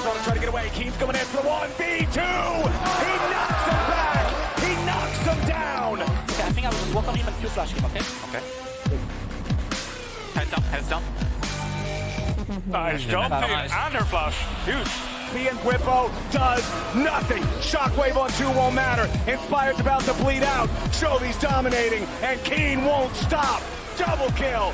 Smolder trying to get away. Kiin's coming in for the 1v2. He knocks him back. He knocks him down. Okay, I think I will just work on him and Q flash him, okay? Okay. Heads down. Nice jump. Nice. And her flash. Huge. And Bwipo does nothing. Shockwave on 2 won't matter. Inspired's about to bleed out. Chovy's dominating, and Kiin won't stop. Double kill.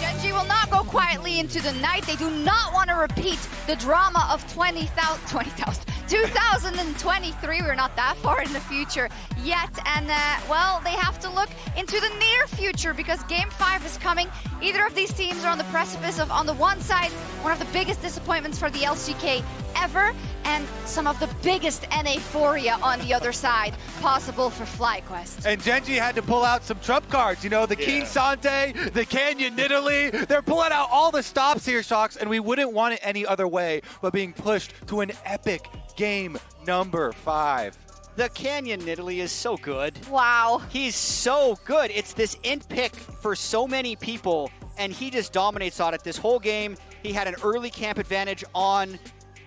Gen.G will not go quietly into the night. They do not want to repeat the drama of 2023. We're not that far in the future yet. And, well, they have to look into the near future because Game 5 is coming. Either of these teams are on the precipice of, on the one side, one of the biggest disappointments for the LCK ever, and some of the biggest NA-phoria on the other side possible for FlyQuest. And Gen.G had to pull out some trump cards, you know, the Kiin Sante, the Canyon Nidalee. They're pulling out all the stops here, Shocks, and we wouldn't want it any other way but being pushed to an epic game number 5. The Canyon Nidalee is so good. Wow. He's so good. It's this int pick for so many people, and he just dominates on it this whole game. He had an early camp advantage on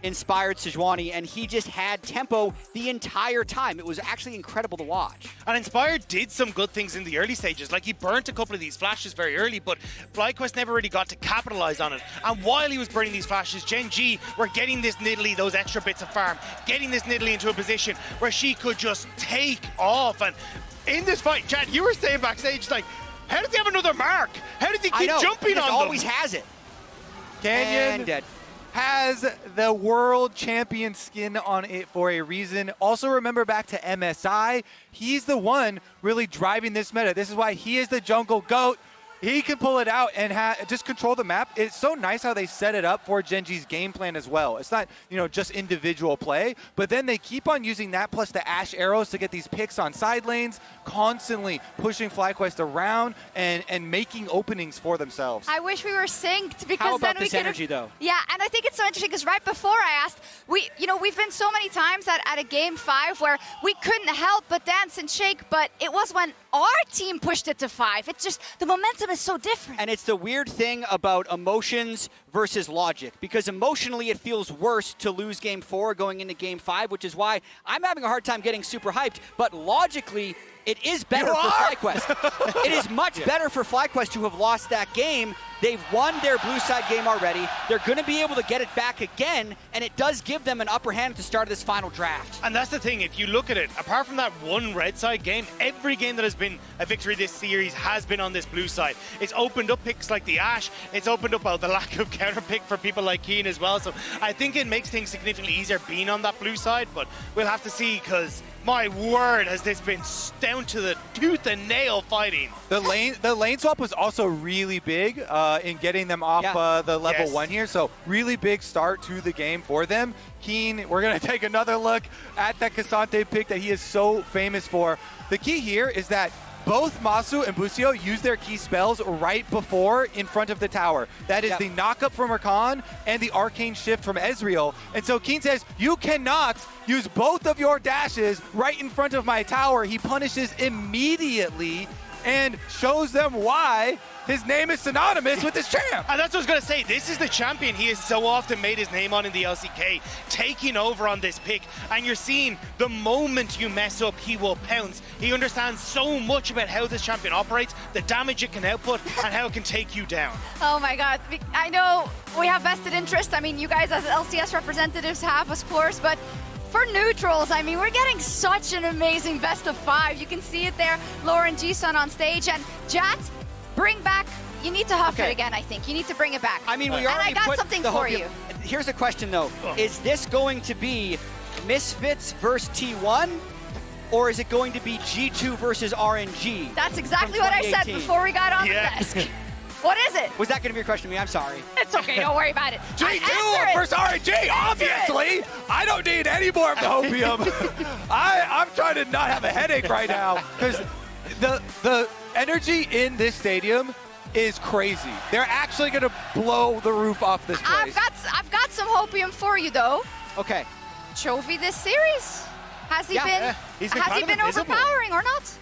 Inspired Sejuani, and he just had tempo the entire time. It was actually incredible to watch. And Inspired did some good things in the early stages. Like, he burnt a couple of these flashes very early, but FlyQuest never really got to capitalize on it. And while he was burning these flashes, Gen.G were getting this Nidalee, those extra bits of farm, getting this Nidalee into a position where she could just take off. And in this fight, Chad, you were saying backstage, like, how did he have another mark? How did he keep jumping on them? He always has it. Canyon And dead. has the world champion skin on it for a reason. Also remember back to MSI, he's the one really driving this meta. This is why he is the jungle GOAT. He can pull it out and just control the map. It's so nice how they set it up for Gen.G's game plan as well. It's not, you know, just individual play, but then they keep on using that plus the Ash arrows to get these picks on side lanes, constantly pushing FlyQuest around and making openings for themselves. I wish we were synced because How about then we this could energy, though? Yeah, and I think it's so interesting because right before I asked, we've been so many times at a Game 5 where we couldn't help but dance and shake, but it was when our team pushed it to 5. It's just, the momentum is so different. And it's the weird thing about emotions versus logic, because emotionally it feels worse to lose Game 4 going into Game 5, which is why I'm having a hard time getting super hyped, but logically, it is better for FlyQuest. It is much better for FlyQuest to have lost that game. They've won their blue side game already. They're going to be able to get it back again, and it does give them an upper hand at the start of this final draft. And that's the thing, if you look at it, apart from that one red side game, every game that has been a victory this series has been on this blue side. It's opened up picks like the Ashe, it's opened up the lack of counter pick for people like Kiin as well, so I think it makes things significantly easier being on that blue side, but we'll have to see, because my word, has this been down to the tooth and nail fighting. The lane swap was also really big in getting them off the level 1 here. So really big start to the game for them. Kiin, we're going to take another look at that K'Sante pick that he is so famous for. The key here is that both Massu and Busio use their key spells right before in front of the tower. That is the knockup from Rakan and the arcane shift from Ezreal. And so Kiin says, you cannot use both of your dashes right in front of my tower. He punishes immediately and shows them why his name is synonymous with this champ. And that's what I was going to say. This is the champion he has so often made his name on in the LCK, taking over on this pick. And you're seeing the moment you mess up, he will pounce. He understands so much about how this champion operates, the damage it can output, and how it can take you down. Oh my god, I know we have vested interest. I mean, you guys as LCS representatives have, of course, but for neutrals, I mean, we're getting such an amazing best of 5. You can see it there, Lauren G-Sun on stage, and Jat, bring back, you need to huff it again, I think. You need to bring it back. I mean, we and already I got put something the for whole you. Here's the question, though. Is this going to be Misfits versus T1, or is it going to be G2 versus RNG? That's exactly what I said before we got on the desk. What is it? Was that going to be a question to me? I'm sorry. It's okay, don't worry about it. G2 versus RNG, obviously. I don't need any more of the opium. I'm trying to not have a headache right now because the energy in this stadium is crazy. They're actually going to blow the roof off this place. I've got some hopium for you though. Okay. Chovy this series. Has he been he's been overpowering or not?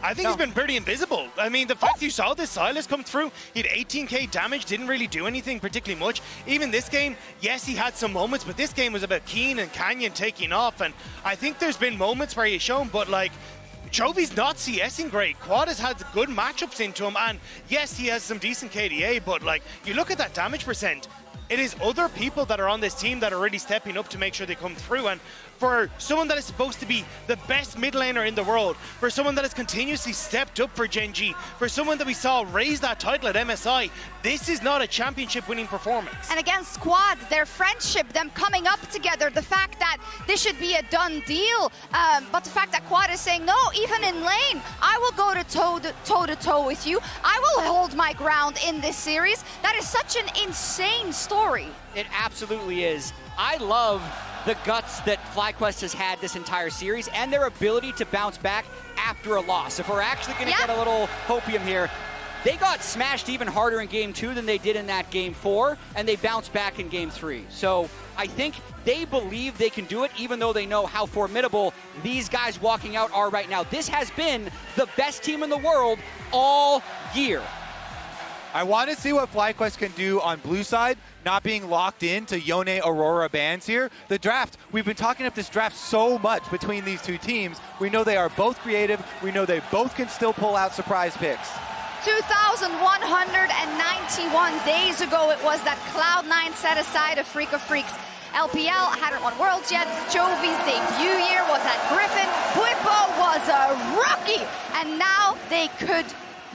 I think he's been pretty invisible. I mean, the fact you saw this Silas come through, he had 18k damage, didn't really do anything particularly much. Even this game, yes, he had some moments, but this game was about Kiin and Canyon taking off, and I think there's been moments where he's shown, but like, Chovy's not CSing great. Quad has had good matchups into him, and yes, he has some decent KDA, but like, you look at that damage percent, it is other people that are on this team that are really stepping up to make sure they come through. And for someone that is supposed to be the best mid laner in the world, for someone that has continuously stepped up for Gen.G, for someone that we saw raise that title at MSI, this is not a championship winning performance. And against Quad, their friendship, them coming up together, the fact that this should be a done deal, but the fact that Quad is saying, no, even in lane, I will go to toe with you. I will hold my ground in this series. That is such an insane story. It absolutely is. I love the guts that FlyQuest has had this entire series and their ability to bounce back after a loss. If we're actually going to get a little hopium here, they got smashed even harder in Game 2 than they did in that Game 4, and they bounced back in Game 3. So I think they believe they can do it, even though they know how formidable these guys walking out are right now. This has been the best team in the world all year. I want to see what FlyQuest can do on blue side, not being locked into Yone Aurora bans here. The draft, we've been talking up this draft so much between these two teams. We know they are both creative. We know they both can still pull out surprise picks. 2,191 days ago, it was that Cloud9 set aside a Freak of Freaks. LPL hadn't won Worlds yet. Chovy's debut year was at Griffin. Bwipo was a rookie, and now they could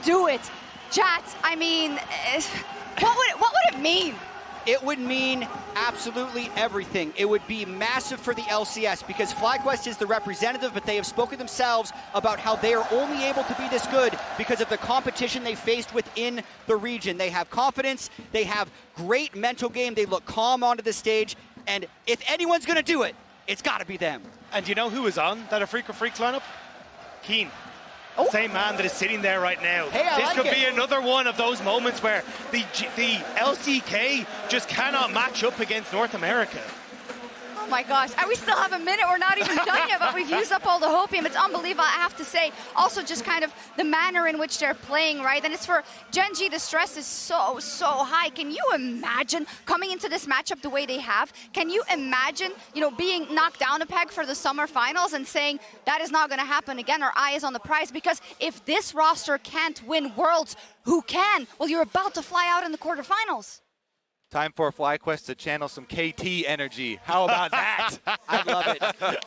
do it. Chat, I mean, what would it mean? It would mean absolutely everything. It would be massive for the LCS because FlyQuest is the representative, but they have spoken themselves about how they are only able to be this good because of the competition they faced within the region. They have confidence, they have great mental game, they look calm onto the stage, and if anyone's gonna do it, it's gotta be them. And you know who is on that Freak of Freaks lineup? Kiin. Same man that is sitting there right now. Hey, this could be another one of those moments where the LCK just cannot match up against North America. Oh my gosh, and we still have a minute. We're not even done yet, but we've used up all the hopium. It's unbelievable, I have to say. Also, just kind of the manner in which they're playing, right? And it's for Gen.G, the stress is so high. Can you imagine coming into this matchup the way they have? Can you imagine, you know, being knocked down a peg for the summer finals and saying that is not going to happen again? Our eye is on the prize, because if this roster can't win Worlds, who can? Well, you're about to fly out in the quarterfinals. Time for FlyQuest to channel some KT energy. How about that? I love it.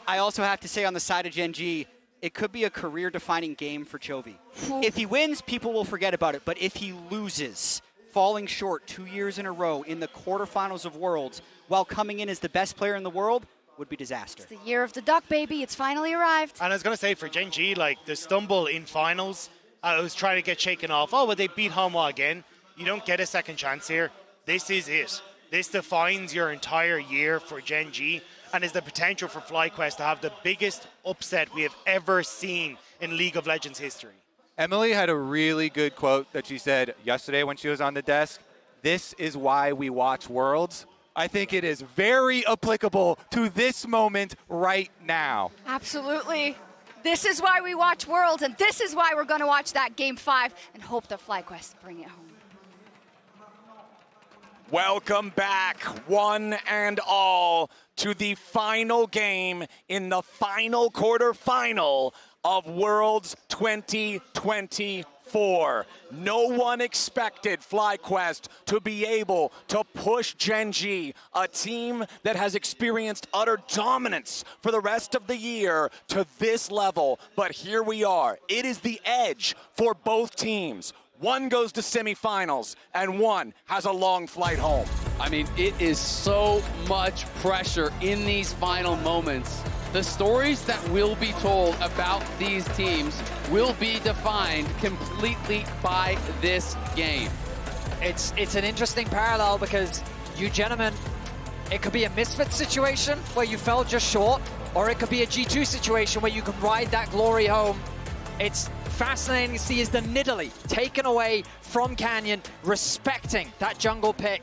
I also have to say on the side of Gen.G, it could be a career-defining game for Chovy. If he wins, people will forget about it. But if he loses, falling short 2 years in a row in the quarterfinals of Worlds while coming in as the best player in the world would be disaster. It's the year of the duck, baby. It's finally arrived. And I was going to say, for Gen.G, like, the stumble in finals, I was trying to get shaken off. Oh, but they beat Hanwha again. You don't get a second chance here. This is it. This defines your entire year for Gen.G and is the potential for FlyQuest to have the biggest upset we have ever seen in League of Legends history. Emily had a really good quote that she said yesterday when she was on the desk. This is why we watch Worlds. I think it is very applicable to this moment right now. Absolutely. This is why we watch Worlds, and this is why we're going to watch that Game 5 and hope that FlyQuest bring it home. Welcome back, one and all, to the final game in the final quarterfinal of Worlds 2024. No one expected FlyQuest to be able to push Gen.G, a team that has experienced utter dominance for the rest of the year, to this level. But here we are. It is the edge for both teams. One goes to semifinals, and one has a long flight home. I mean, it is so much pressure in these final moments. The stories that will be told about these teams will be defined completely by this game. It's an interesting parallel because you gentlemen, it could be a misfit situation where you fell just short, or it could be a G2 situation where you can ride that glory home. It's fascinating to see is the Nidalee taken away from Canyon, respecting that jungle pick.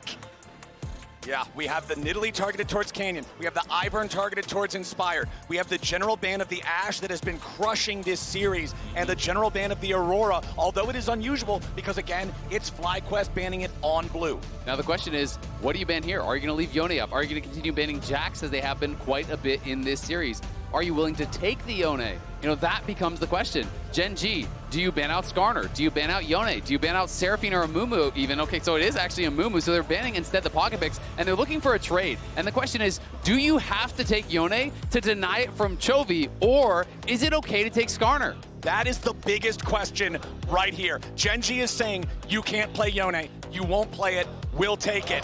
Yeah, we have the Nidalee targeted towards Canyon. We have the Ivern targeted towards Inspired. We have the general ban of the Ashe that has been crushing this series, and the general ban of the Aurora, although it is unusual because, again, it's FlyQuest banning it on blue. Now the question is, what do you ban here? Are you going to leave Yone up? Are you going to continue banning Jax, as they have been quite a bit in this series? Are you willing to take the Yone? You know, that becomes the question. Gen.G, do you ban out Skarner? Do you ban out Yone? Do you ban out Seraphine or Amumu even? Okay, so it is actually Amumu, so they're banning instead the pocket picks, and they're looking for a trade. And the question is, do you have to take Yone to deny it from Chovy, or is it okay to take Skarner? That is the biggest question right here. Gen.G is saying, you can't play Yone. You won't play it. We'll take it.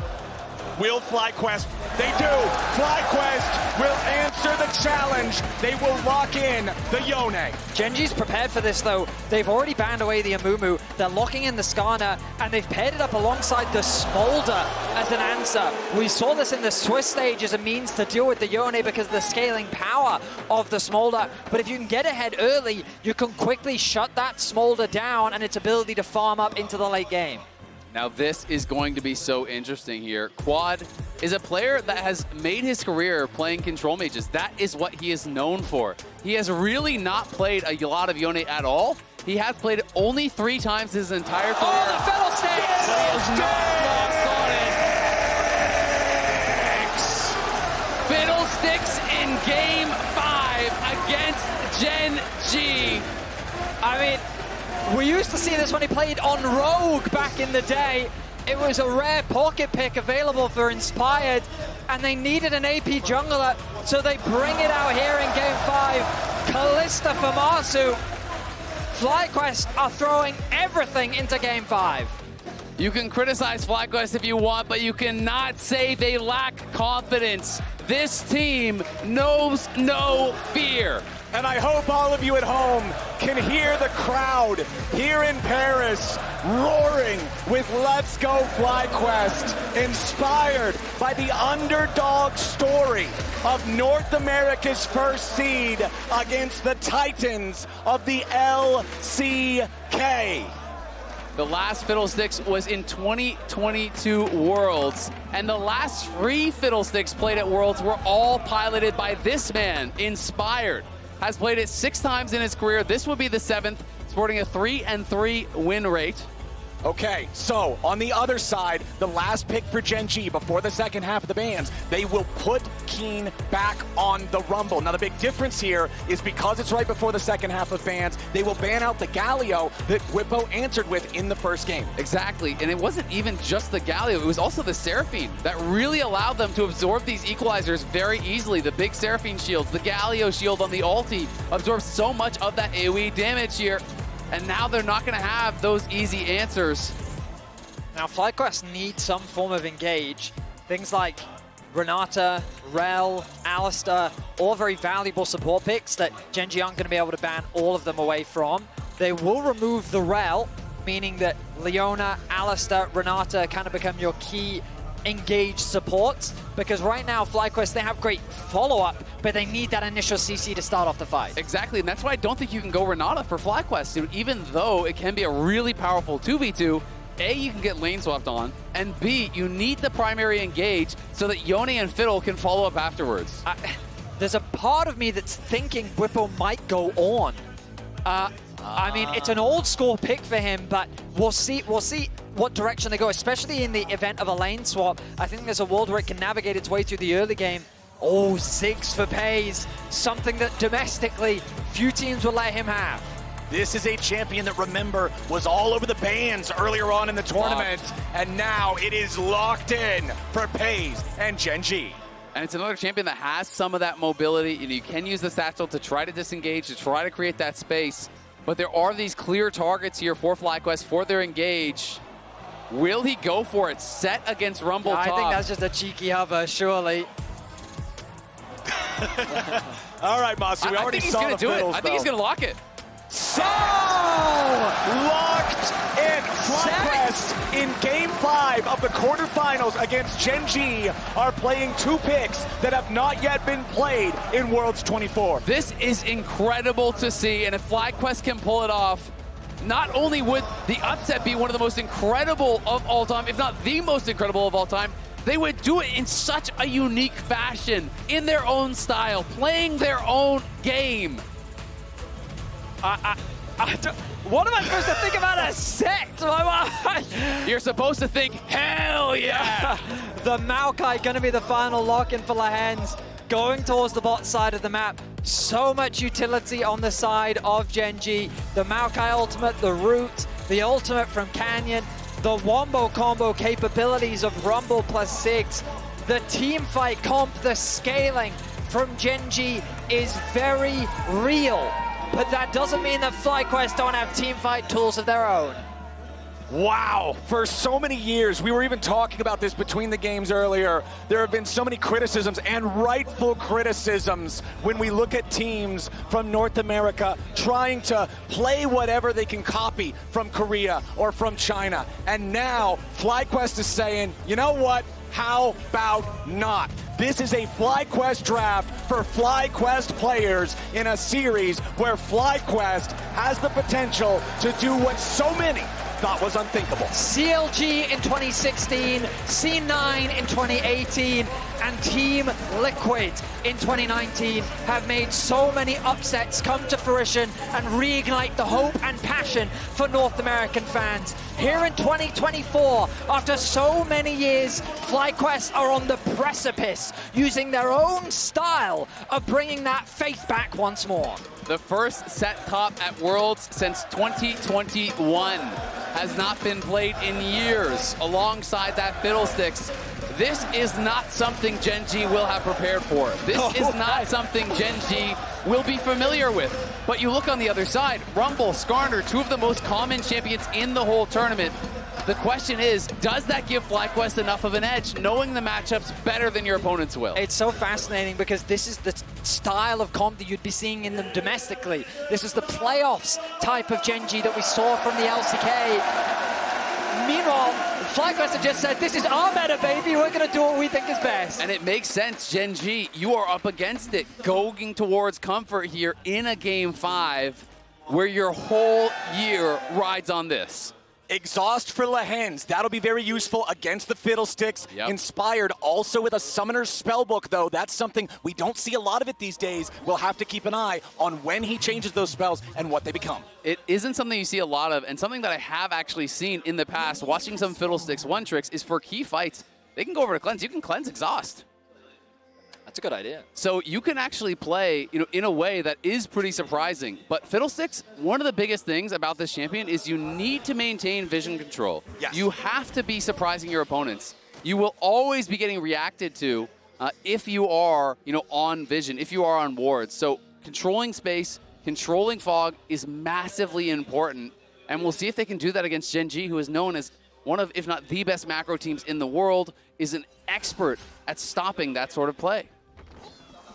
Will FlyQuest? They do. FlyQuest will answer the challenge. They will lock in the Yone. Gen.G's prepared for this, though. They've already banned away the Amumu. They're locking in the Skarner, and they've paired it up alongside the Smolder as an answer. We saw this in the Swiss stage as a means to deal with the Yone because of the scaling power of the Smolder. But if you can get ahead early, you can quickly shut that Smolder down and its ability to farm up into the late game. Now this is going to be so interesting here. Quad is a player that has made his career playing control mages. That is what he is known for. He has really not played a lot of Yone at all. He has played it only 3 times his entire career. Oh, the Fiddlesticks! But he has not lost on it. Fiddlesticks in Game 5 against Gen.G. I mean, we used to see this when he played on Rogue back in the day. It was a rare pocket pick available for Inspired, and they needed an AP jungler, so they bring it out here in Game 5. Kalista for Massu. FlyQuest are throwing everything into Game 5. You can criticize FlyQuest if you want, but you cannot say they lack confidence. This team knows no fear. And I hope all of you at home can hear the crowd here in Paris roaring with Let's Go FlyQuest, inspired by the underdog story of North America's first seed against the Titans of the LCK. The last Fiddlesticks was in 2022 Worlds, and the last 3 Fiddlesticks played at Worlds were all piloted by this man, Inspired. Has played it 6 times in his career. This would be the 7th, sporting a 3-3 win rate. Okay, so on the other side, the last pick for Gen.G before the second half of the bans, they will put Kiin back on the Rumble. Now the big difference here is because it's right before the second half of bans, they will ban out the Galio that Bwipo answered with in the first game. Exactly, and it wasn't even just the Galio, it was also the Seraphine that really allowed them to absorb these equalizers very easily. The big Seraphine shields, the Galio shield on the ulti absorbs so much of that AoE damage here. And now they're not going to have those easy answers. Now FlyQuest need some form of engage. Things like Renata, Rel, Alistar, all very valuable support picks that Gen.G aren't going to be able to ban all of them away from. They will remove the Rel, meaning that Leona, Alistar, Renata kind of become your key engage supports, because right now FlyQuest, they have great follow-up, but they need that initial CC to start off the fight. Exactly, and that's why I don't think you can go Renata for FlyQuest. You know, even though it can be a really powerful 2v2, A, you can get lane swapped on, and B, you need the primary engage so that Yone and Fiddle can follow up afterwards. There's a part of me that's thinking Bwipo might go on. I mean, it's an old school pick for him, but we'll see what direction they go, especially in the event of a lane swap. I think there's a world where it can navigate its way through the early game. Oh, Ziggs for Peyz, something that domestically few teams will let him have. This is a champion that, remember, was all over the bans earlier on in the tournament, and now it is locked in for Peyz and Gen.G. And it's another champion that has some of that mobility. You can use the satchel to try to disengage, to try to create that space. But there are these clear targets here for FlyQuest for their engage. Will he go for it? Sett against Rumble top. I think that's just a cheeky hover, surely. All right, Massu, we already saw the fiddles, I think he's going to lock it. So locked in. FlyQuest in Game 5 of the quarterfinals against Gen.G are playing 2 picks that have not yet been played in Worlds 24. This is incredible to see, and if FlyQuest can pull it off, not only would the upset be one of the most incredible of all time, if not the most incredible of all time, they would do it in such a unique fashion, in their own style, playing their own game. What am I supposed to think about a Sett? You're supposed to think, hell yeah! The Maokai going to be the final lock-in for Lehends, going towards the bot side of the map. So much utility on the side of Gen.G. The Maokai ultimate, the root, the ultimate from Canyon, the wombo combo capabilities of Rumble plus Ziggs, the team fight comp, the scaling from Gen.G is very real. But that doesn't mean that FlyQuest don't have team fight tools of their own. Wow, for so many years, we were even talking about this between the games earlier, there have been so many criticisms, and rightful criticisms, when we look at teams from North America trying to play whatever they can copy from Korea or from China. And now, FlyQuest is saying, you know what? How about not? This is a FlyQuest draft for FlyQuest players in a series where FlyQuest has the potential to do what so many thought was unthinkable. CLG in 2016, C9 in 2018, and Team Liquid in 2019 have made so many upsets come to fruition and reignite the hope and passion for North American fans. Here in 2024, after so many years, FlyQuest are on the precipice, using their own style of bringing that faith back once more. The first Sett top at Worlds since 2021 has not been played in years alongside that Fiddlesticks. This is not something Gen.G will have prepared for. This is not something Gen.G will be familiar with. But you look on the other side, Rumble, Skarner, two of the most common champions in the whole tournament. The question is, does that give FlyQuest enough of an edge, knowing the matchups better than your opponents will? It's so fascinating because this is the style of comp that you'd be seeing in them domestically. This is the playoffs type of Gen.G that we saw from the LCK. Meanwhile, FlyQuest have just said, this is our meta, baby. We're going to do what we think is best. And it makes sense, Gen.G, you are up against it, going towards comfort here in a Game 5 where your whole year rides on this. Exhaust for Lehends. That'll be very useful against the Fiddlesticks. Yep. Inspired also with a Summoner's Spellbook, though. That's something we don't see a lot of it these days. We'll have to keep an eye on when he changes those spells and what they become. It isn't something you see a lot of, and something that I have actually seen in the past, watching some Fiddlesticks one tricks, is for key fights, they can go over to cleanse. You can cleanse Exhaust. That's a good idea. So you can actually play, in a way that is pretty surprising. But Fiddlesticks, one of the biggest things about this champion is you need to maintain vision control. Yes. You have to be surprising your opponents. You will always be getting reacted to if you are, on vision, if you are on wards. So controlling space, controlling fog is massively important. And we'll see if they can do that against Gen.G, who is known as one of, if not the best macro teams in the world, is an expert at stopping that sort of play.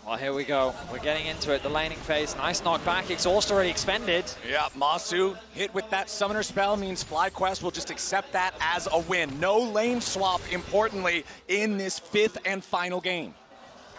Well, here we go. We're getting into it. The laning phase. Nice knockback. Exhaust already expended. Yeah, Massu hit with that Summoner spell means FlyQuest will just accept that as a win. No lane swap, importantly, in this fifth and final game.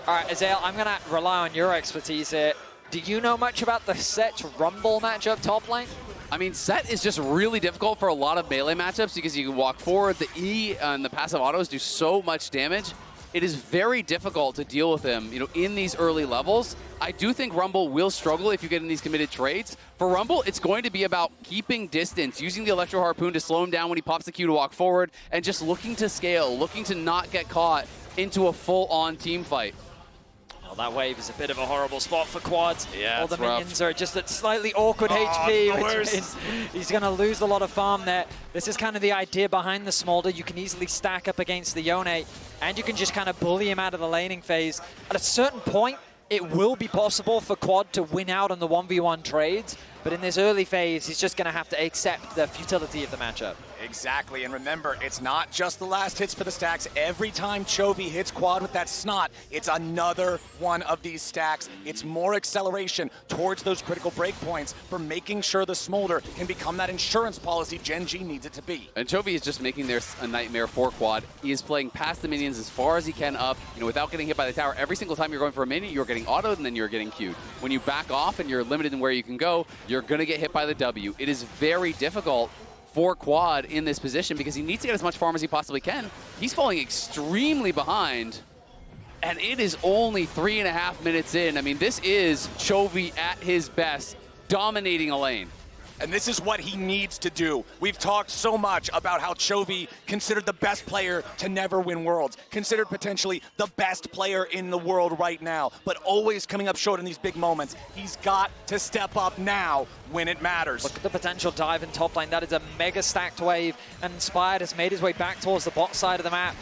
All right, Azael, I'm going to rely on your expertise here. Do you know much about the Sett Rumble matchup top lane? I mean, Sett is just really difficult for a lot of melee matchups because you can walk forward. The E and the passive autos do so much damage. It is very difficult to deal with him, in these early levels. I do think Rumble will struggle if you get in these committed trades. For Rumble, it's going to be about keeping distance, using the Electro Harpoon to slow him down when he pops the Q to walk forward, and just looking to scale, looking to not get caught into a full-on team fight. Well, that wave is a bit of a horrible spot for Quad. Yeah, all the rough. Minions are just at slightly awkward HP, which means he's going to lose a lot of farm there. This is kind of the idea behind the Smolder. You can easily stack up against the Yone, and you can just kind of bully him out of the laning phase. At a certain point, it will be possible for Quad to win out on the 1v1 trades, but in this early phase, he's just going to have to accept the futility of the matchup. Exactly, and remember, it's not just the last hits for the stacks. Every time Chovy hits Quad with that snot, it's another one of these stacks. It's more acceleration towards those critical breakpoints for making sure the Smolder can become that insurance policy Gen.G needs it to be. And Chovy is just making this a nightmare for Quad. He is playing past the minions as far as he can up, without getting hit by the tower. Every single time you're going for a minion, you're getting autoed and then you're getting queued. When you back off and you're limited in where you can go, you're going to get hit by the W. It is very difficult for Quad in this position because he needs to get as much farm as he possibly can. He's falling extremely behind, and it is only 3.5 minutes in. I mean, this is Chovy at his best, dominating a lane. And this is what he needs to do. We've talked so much about how Chovy considered the best player to never win Worlds, considered potentially the best player in the world right now, but always coming up short in these big moments. He's got to step up now when it matters. Look at the potential dive in top lane. That is a mega stacked wave, and Inspired has made his way back towards the bot side of the map.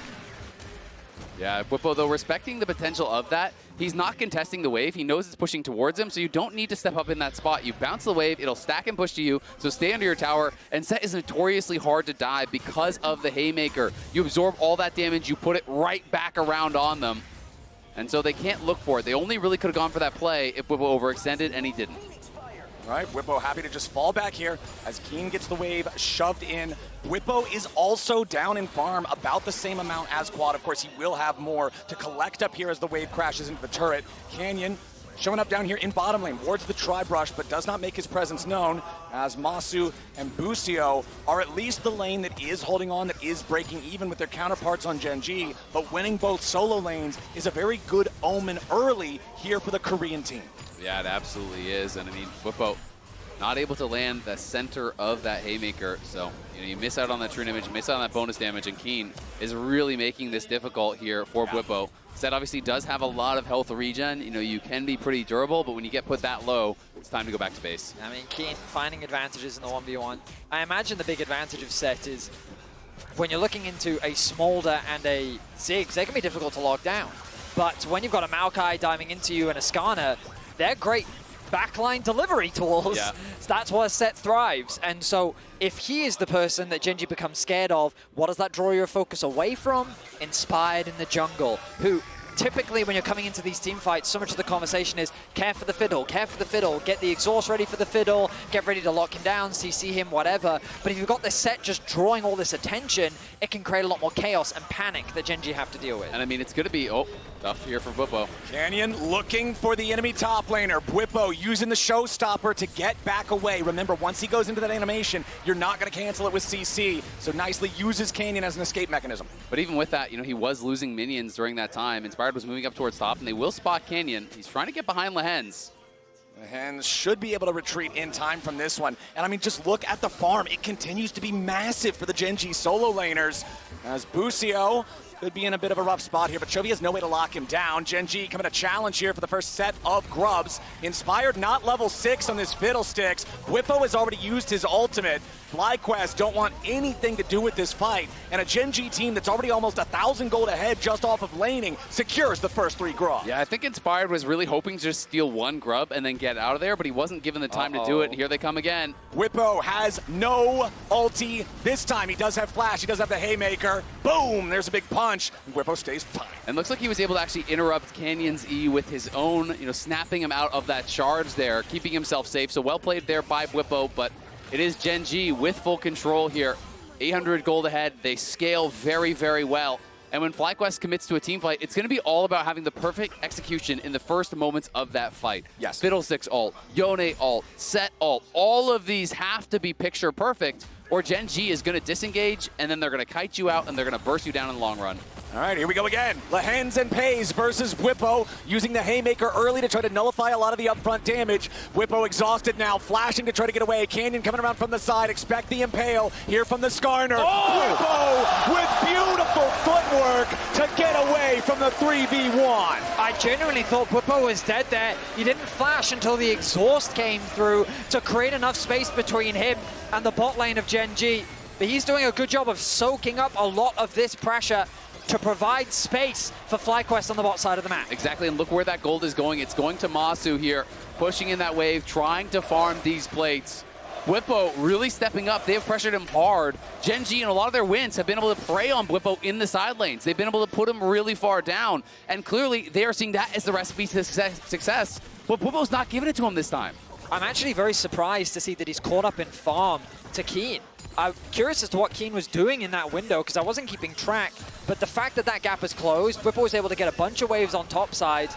Yeah, Bwipo, though, respecting the potential of that, he's not contesting the wave. He knows it's pushing towards him, so you don't need to step up in that spot. You bounce the wave, it'll stack and push to you, so stay under your tower. And Sett is notoriously hard to dive because of the Haymaker. You absorb all that damage, you put it right back around on them. And so they can't look for it. They only really could have gone for that play if Bwipo overextended, and he didn't. All right, Bwipo happy to just fall back here as Kiin gets the wave shoved in. Bwipo is also down in farm about the same amount as Quad. Of course, he will have more to collect up here as the wave crashes into the turret. Canyon showing up down here in bottom lane, wards the tri-brush, but does not make his presence known as Massu and Busio are at least the lane that is holding on, that is breaking even with their counterparts on Gen.G, but winning both solo lanes is a very good omen early here for the Korean team. Yeah, it absolutely is. And I mean, Bwipo not able to land the center of that Haymaker. So, you know, you miss out on that true image, you miss out on that bonus damage, and Kiin is really making this difficult here for Bwipo. Sett obviously does have a lot of health regen. You know, you can be pretty durable, but when you get put that low, it's time to go back to base. I mean, Kiin finding advantages in the 1v1. I imagine the big advantage of Sett is when you're looking into a Smolder and a Ziggs, they can be difficult to lock down. But when you've got a Maokai diving into you and a Skarner, they're great backline delivery tools. Yeah. So that's where Sett thrives. And so if he is the person that Gen.G becomes scared of, what does that draw your focus away from? Inspired in the jungle, who typically when you're coming into these team fights, so much of the conversation is care for the fiddle, get the exhaust ready for the fiddle, get ready to lock him down, CC him, whatever. But if you've got this Sett just drawing all this attention, it can create a lot more chaos and panic that Gen.G have to deal with. And I mean, it's going to be, tough here for Bwipo. Canyon looking for the enemy top laner. Bwipo using the showstopper to get back away. Remember, once he goes into that animation, you're not going to cancel it with CC. So nicely uses Canyon as an escape mechanism. But even with that, you know, he was losing minions during that time. Inspired was moving up towards top, and they will spot Canyon. He's trying to get behind Lehends. Lehends should be able to retreat in time from this one. And I mean, just look at the farm. It continues to be massive for the Gen.G solo laners as Busio could be in a bit of a rough spot here, but Chovy has no way to lock him down. Gen.G coming to challenge here for the first set of grubs. Inspired not level 6 on this Fiddlesticks. Bwipo has already used his ultimate. FlyQuest don't want anything to do with this fight, and a Gen.G team that's already almost 1,000 gold ahead just off of laning secures the first 3 grubs. Yeah, I think Inspired was really hoping to just steal 1 grub and then get out of there, but he wasn't given the time to do it, and here they come again. Bwipo has no ulti this time. He does have flash, he does have the Haymaker. Boom, there's a big punch. Bwipo stays fine. And looks like he was able to actually interrupt Canyon's E with his own, you know, snapping him out of that charge there, keeping himself safe. So well played there by Bwipo, but it is Gen.G with full control here. 800 gold ahead. They scale very, very well. And when FlyQuest commits to a team fight, it's going to be all about having the perfect execution in the first moments of that fight. Yes. Fiddlesticks ult, Yone ult, Sett ult. All of these have to be picture perfect, or Gen.G is going to disengage, and then they're going to kite you out, and they're going to burst you down in the long run. All right, here we go again. Lehends and Peyz versus Bwipo, using the Haymaker early to try to nullify a lot of the upfront damage. Bwipo exhausted now, flashing to try to get away. Canyon coming around from the side, expect the impale here from the Skarner. Bwipo with beautiful footwork to get away from the 3v1. I genuinely thought Bwipo was dead there. He didn't flash until the exhaust came through to create enough space between him and the bot lane of Gen.G. But he's doing a good job of soaking up a lot of this pressure to provide space for FlyQuest on the bot side of the map. Exactly, and look where that gold is going. It's going to Massu here, pushing in that wave, trying to farm these plates. Bwipo really stepping up. They have pressured him hard. Gen.G and a lot of their wins have been able to prey on Bwipo in the side lanes. They've been able to put him really far down, and clearly they are seeing that as the recipe to success. But Bwipo's not giving it to him this time. I'm actually very surprised to see that he's caught up in farm to Kiin. I'm curious as to what Kiin was doing in that window because I wasn't keeping track, but the fact that that gap is closed, Bwipo was able to get a bunch of waves on top sides,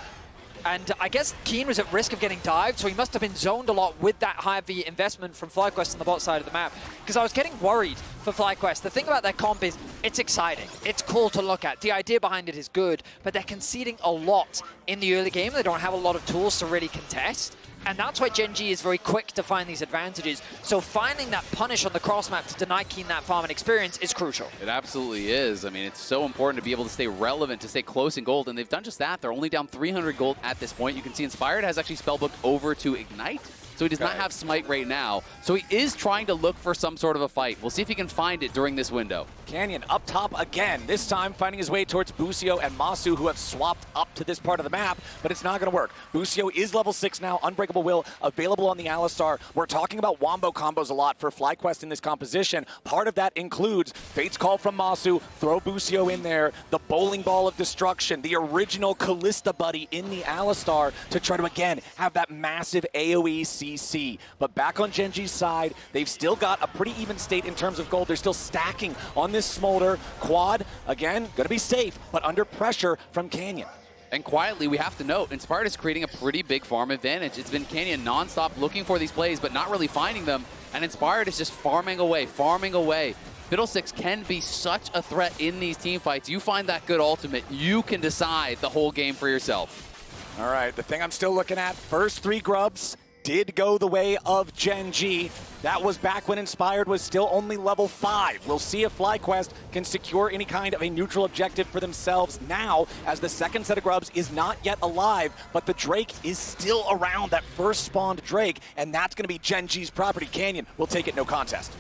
And I guess Kiin was at risk of getting dived, so he must have been zoned a lot with that high V investment from FlyQuest on the bot side of the map. Because I was getting worried for FlyQuest. The thing about their comp is it's exciting. It's cool to look at. The idea behind it is good, but they're conceding a lot in the early game. They don't have a lot of tools to really contest. And that's why Gen.G is very quick to find these advantages. So finding that punish on the cross map to deny Kiin that farm and experience is crucial. It absolutely is. I mean, it's so important to be able to stay relevant, to stay close in gold, and they've done just that. They're only down 300 gold at this point. You can see Inspired has actually spellbooked over to Ignite, so he does not have Smite right now. So he is trying to look for some sort of a fight. We'll see if he can find it during this window. Canyon up top again, this time finding his way towards Busio and Massu, who have swapped up to this part of the map, but it's not going to work. Busio is level 6 now, Unbreakable Will available on the Alistar. We're talking about wombo combos a lot for FlyQuest in this composition. Part of that includes Fate's Call from Massu, throw Busio in there, the Bowling Ball of Destruction, the original Kalista buddy in the Alistar to try to, again, have that massive AoE CC. But back on Gen.G's side, they've still got a pretty even state in terms of gold. They're still stacking on this Smolder. Quad, again, going to be safe, but under pressure from Canyon. And quietly, we have to note, Inspired is creating a pretty big farm advantage. It's been Canyon nonstop looking for these plays, but not really finding them. And Inspired is just farming away, farming away. Fiddlesticks can be such a threat in these team fights. You find that good ultimate, you can decide the whole game for yourself. All right, the thing I'm still looking at, first 3 grubs did go the way of Gen.G. That was back when Inspired was still only level 5. We'll see if FlyQuest can secure any kind of a neutral objective for themselves now, as the second set of grubs is not yet alive, but the Drake is still around, that first spawned Drake, and that's going to be Gen.G's property. Canyon will take it no contest.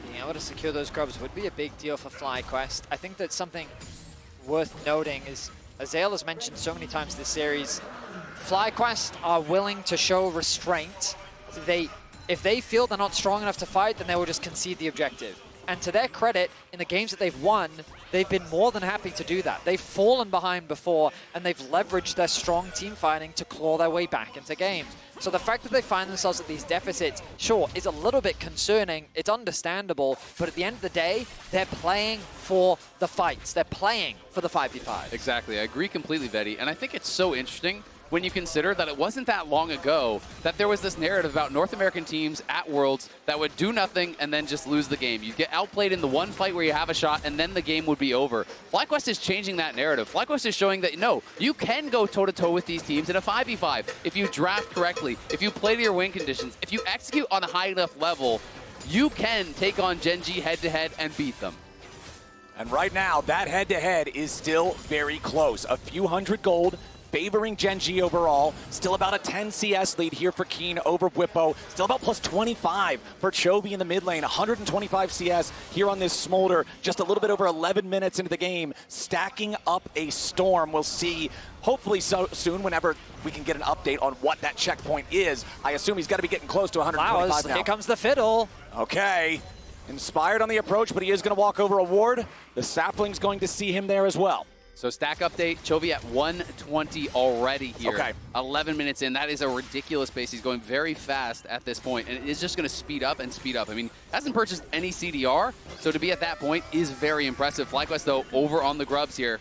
Being able to secure those grubs would be a big deal for FlyQuest. I think that something worth noting is, as Zale has mentioned so many times this series, FlyQuest are willing to show restraint. If they feel they're not strong enough to fight, then they will just concede the objective. And to their credit, in the games that they've won, they've been more than happy to do that. They've fallen behind before, and they've leveraged their strong team fighting to claw their way back into games. So the fact that they find themselves at these deficits, sure, is a little bit concerning. It's understandable, but at the end of the day, they're playing for the fights. They're playing for the 5v5. Exactly, I agree completely, Vetty. And I think it's so interesting when you consider that it wasn't that long ago that there was this narrative about North American teams at Worlds that would do nothing and then just lose the game. You'd get outplayed in the one fight where you have a shot and then the game would be over. FlyQuest is changing that narrative. FlyQuest is showing that, no, you can go toe-to-toe with these teams in a 5v5 if you draft correctly, if you play to your win conditions, if you execute on a high enough level, you can take on Gen.G head-to-head and beat them. And right now, that head-to-head is still very close. A few hundred gold, favoring Gen.G overall. Still about a 10 CS lead here for Kiin over Bwipo. Still about plus 25 for Chovy in the mid lane. 125 CS here on this Smolder. Just a little bit over 11 minutes into the game. Stacking up a storm. We'll see hopefully so soon whenever we can get an update on what that checkpoint is. I assume he's got to be getting close to 125 Flowers, now. here comes the fiddle. Okay. Inspired on the approach, but he is going to walk over a ward. The Sapling's going to see him there as well. So stack update, Chovy at 120 already here. Okay. 11 minutes in. That is a ridiculous pace. He's going very fast at this point, and it is just going to speed up and speed up. I mean, hasn't purchased any CDR, so to be at that point is very impressive. FlyQuest, though, over on the grubs here.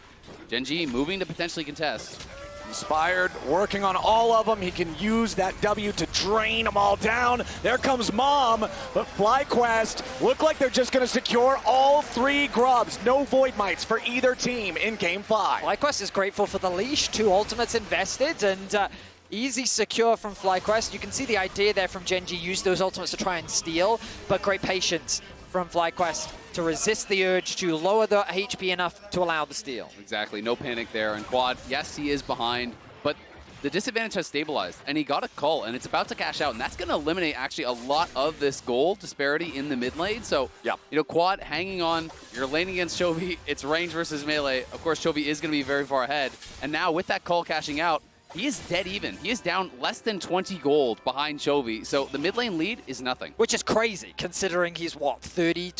Gen.G moving to potentially contest. Inspired, working on all of them. He can use that W to drain them all down. There comes Mom, but FlyQuest look like they're just going to secure all 3 grubs. No Void Mites for either team in Game 5. FlyQuest is grateful for the leash. 2 ultimates invested, and easy secure from FlyQuest. You can see the idea there from Gen.G. Use those ultimates to try and steal, but great patience from FlyQuest to resist the urge to lower the HP enough to allow the steal. Exactly, no panic there. And Quad, yes, he is behind, but the disadvantage has stabilized, and he got a call, and it's about to cash out, and that's going to eliminate actually a lot of this goal disparity in the mid lane. So, yeah, you know, Quad hanging on, you're laning against Chovy, it's range versus melee. Of course, Chovy is going to be very far ahead, and now with that call cashing out, he is dead even. He is down less than 20 gold behind Chovy, so the mid lane lead is nothing. Which is crazy, considering he's, what, 30,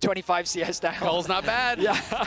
25 CS down? Call's not bad. Yeah.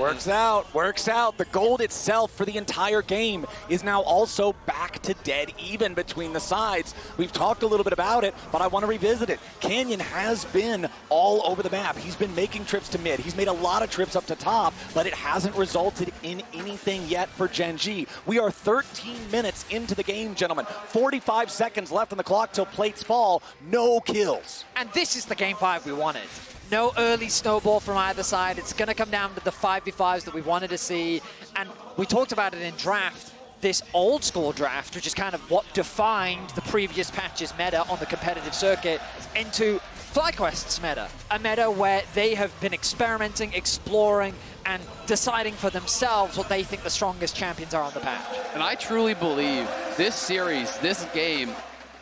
Works out, works out. The gold itself for the entire game is now also back to dead even between the sides. We've talked a little bit about it, but I want to revisit it. Canyon has been all over the map. He's been making trips to mid. He's made a lot of trips up to top, but it hasn't resulted in anything yet for Gen.G. We are 13 minutes into the game, gentlemen. 45 seconds left on the clock till plates fall. No kills. And this is the game 5 we wanted. No early snowball from either side. It's going to come down to the 5v5s that we wanted to see. And we talked about it in draft, this old school draft, which is kind of what defined the previous patch's meta on the competitive circuit, into FlyQuest's meta. A meta where they have been experimenting, exploring, and deciding for themselves what they think the strongest champions are on the patch. And I truly believe this series, this game,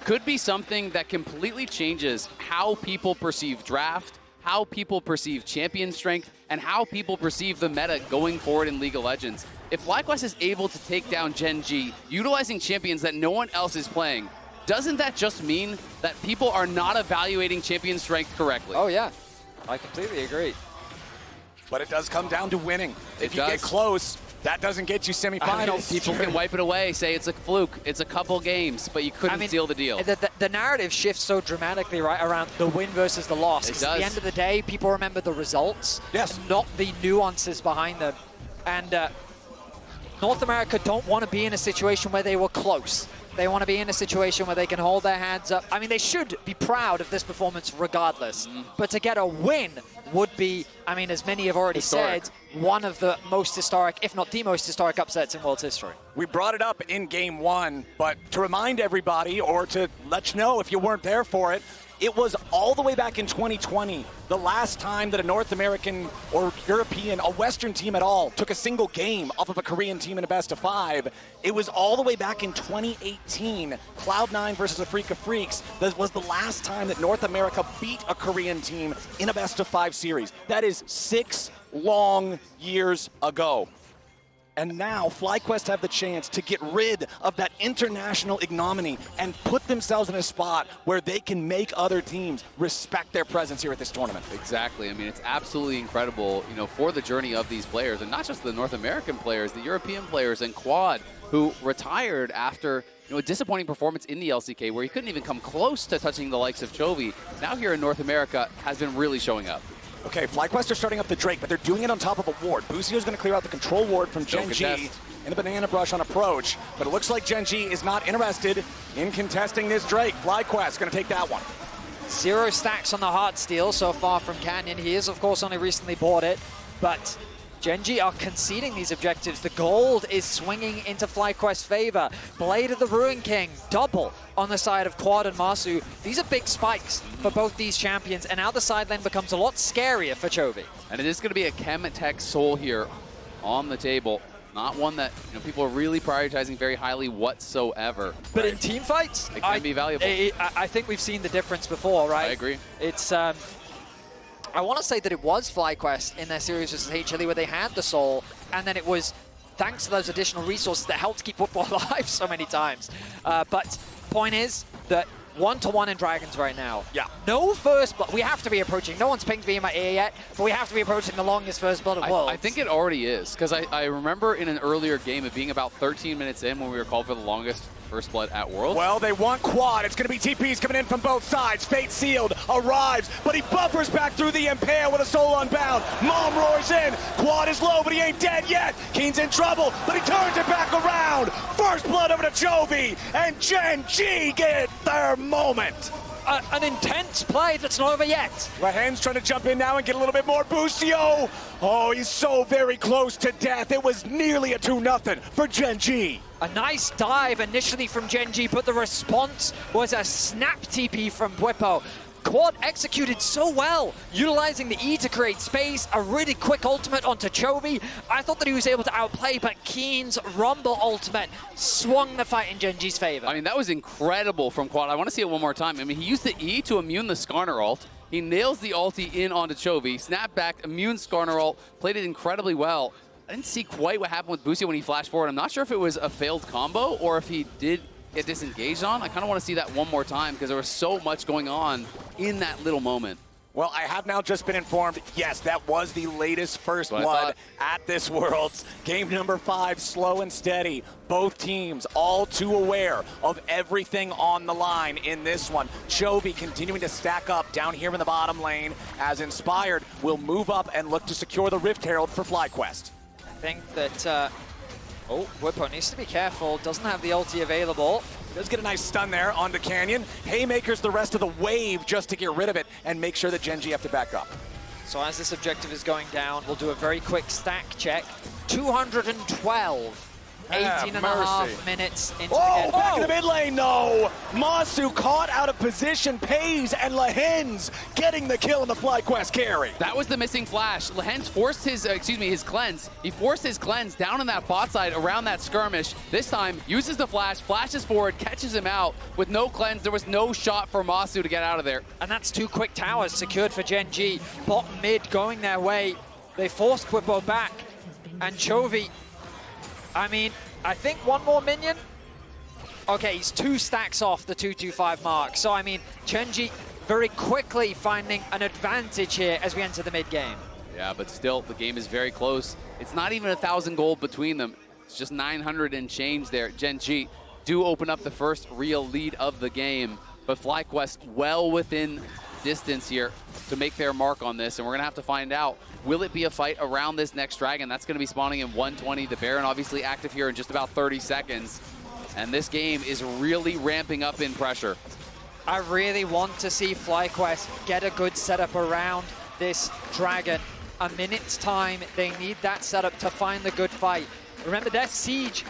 could be something that completely changes how people perceive draft, how people perceive champion strength, and how people perceive the meta going forward in League of Legends. If FlyQuest is able to take down Gen.G, utilizing champions that no one else is playing, doesn't that just mean that people are not evaluating champion strength correctly? Oh yeah, I completely agree. But it does come down to winning. If you get close, that doesn't get you semifinals. People can wipe it away, say it's a fluke, it's a couple games, but you couldn't seal the deal. The narrative shifts so dramatically right around the win versus the loss. It does. At the end of the day, people remember the results, not the nuances behind them. And North America don't want to be in a situation where they were close. They want to be in a situation where they can hold their hands up. I mean, they should be proud of this performance regardless. But to get a win would be, I mean, as many have already said, one of the most historic, if not the most historic upsets in world's history. We brought it up in game 1, but to remind everybody, or to let you know if you weren't there for it, it was all the way back in 2020, the last time that a North American or European, a Western team at all, took a single game off of a Korean team in a best of 5. It was all the way back in 2018, Cloud9 versus a Freak of Freaks. That was the last time that North America beat a Korean team in a best of 5 series. That is 6 long years ago. And now FlyQuest have the chance to get rid of that international ignominy and put themselves in a spot where they can make other teams respect their presence here at this tournament. Exactly. I mean, it's absolutely incredible, you know, for the journey of these players, and not just the North American players, the European players and Quad, who retired after, you know, a disappointing performance in the LCK where he couldn't even come close to touching the likes of Chovy. Now here in North America has been really showing up. Okay, FlyQuest are starting up the Drake, but they're doing it on top of a ward. Busio is going to clear out the control ward from Gen.G in the banana brush on approach, but it looks like Gen.G is not interested in contesting this Drake. FlyQuest going to take that one. 0 stacks on the hard steal so far from Canyon. He is, of course, only recently bought it, but Gen.G are conceding these objectives. The gold is swinging into FlyQuest's favor. Blade of the Ruin King, double on the side of Quad and Massu. These are big spikes for both these champions, and now the side lane becomes a lot scarier for Chovy. And it is going to be a Chemetech Soul here on the table. Not one that, you know, people are really prioritizing very highly whatsoever. But in team fights, it can be valuable. I think we've seen the difference before, right? I agree. It's I want to say that it was FlyQuest in their series versus HLE where they had the soul, and then it was thanks to those additional resources that helped keep football alive so many times. But point is that 1-to-1 in Dragons right now. Yeah. No first blood. We have to be approaching. No one's pinged me in my ear yet, but we have to be approaching the longest first blood of worlds. I think it already is, because I remember in an earlier game it being about 13 minutes in when we were called for the longest first blood at Worlds. Well, they want Quad. It's going to be TPs coming in from both sides. Fate Sealed arrives, but he buffers back through the Impair with a soul unbound. Mom roars in. Quad is low, but he ain't dead yet. Kiin's in trouble, but he turns it back around. First blood over to Chovy, and Gen.G get their moment. An intense play that's not over yet. Lehends trying to jump in now and get a little bit more. Busio. Oh, he's so very close to death. It was nearly a 2-0 for Gen.G. A nice dive initially from Gen.G, but the response was a snap TP from Bwipo. Quad executed so well, utilizing the E to create space, a really quick ultimate onto Chovy. I thought that he was able to outplay, but Kiin's Rumble ultimate swung the fight in Gen.G's favor. I mean, that was incredible from Quad. I want to see it one more time. I mean, he used the E to immune the Skarner ult. He nails the ulti in onto Chovy, snap back, immune Skarner ult, played it incredibly well. I didn't see quite what happened with Busio when he flashed forward. I'm not sure if it was a failed combo or if he did get disengaged on. I kind of want to see that one more time because there was so much going on in that little moment. Well, I have now just been informed, yes, that was the latest first blood at this Worlds. Game number 5, slow and steady. Both teams all too aware of everything on the line in this one. Chovy continuing to stack up down here in the bottom lane as Inspired will move up and look to secure the Rift Herald for FlyQuest. I think that, Bwipo needs to be careful, doesn't have the ulti available. Does get a nice stun there onto Canyon. Haymakers the rest of the wave just to get rid of it and make sure that Gen.G have to back up. So as this objective is going down, we'll do a very quick stack check. 212. 18 and a half minutes into the game. Back in the mid lane, no! Massu caught out of position. Peyz and Lehends getting the kill in the FlyQuest carry. That was the missing flash. Lehends forced his, his cleanse. He forced his cleanse down on that bot side around that skirmish. This time, uses the flash, flashes forward, catches him out with no cleanse. There was no shot for Massu to get out of there. And that's 2 quick towers secured for Gen.G. Bottom mid going their way. They forced Bwipo back. And Chovy, I mean, I think 1 more minion. Okay, he's 2 stacks off the 225 mark. So, I mean, Gen.G very quickly finding an advantage here as we enter the mid game. Yeah, but still, the game is very close. It's not even 1,000 gold between them. It's just 900 and change there. Gen.G do open up the first real lead of the game, but FlyQuest well within distance here to make their mark on this, and we're going to have to find out. Will it be a fight around this next dragon? That's going to be spawning in 120. The Baron obviously active here in just about 30 seconds, and this game is really ramping up in pressure. I really want to see FlyQuest get a good setup around this dragon. A minute's time, they need that setup to find the good fight. Remember, their siege,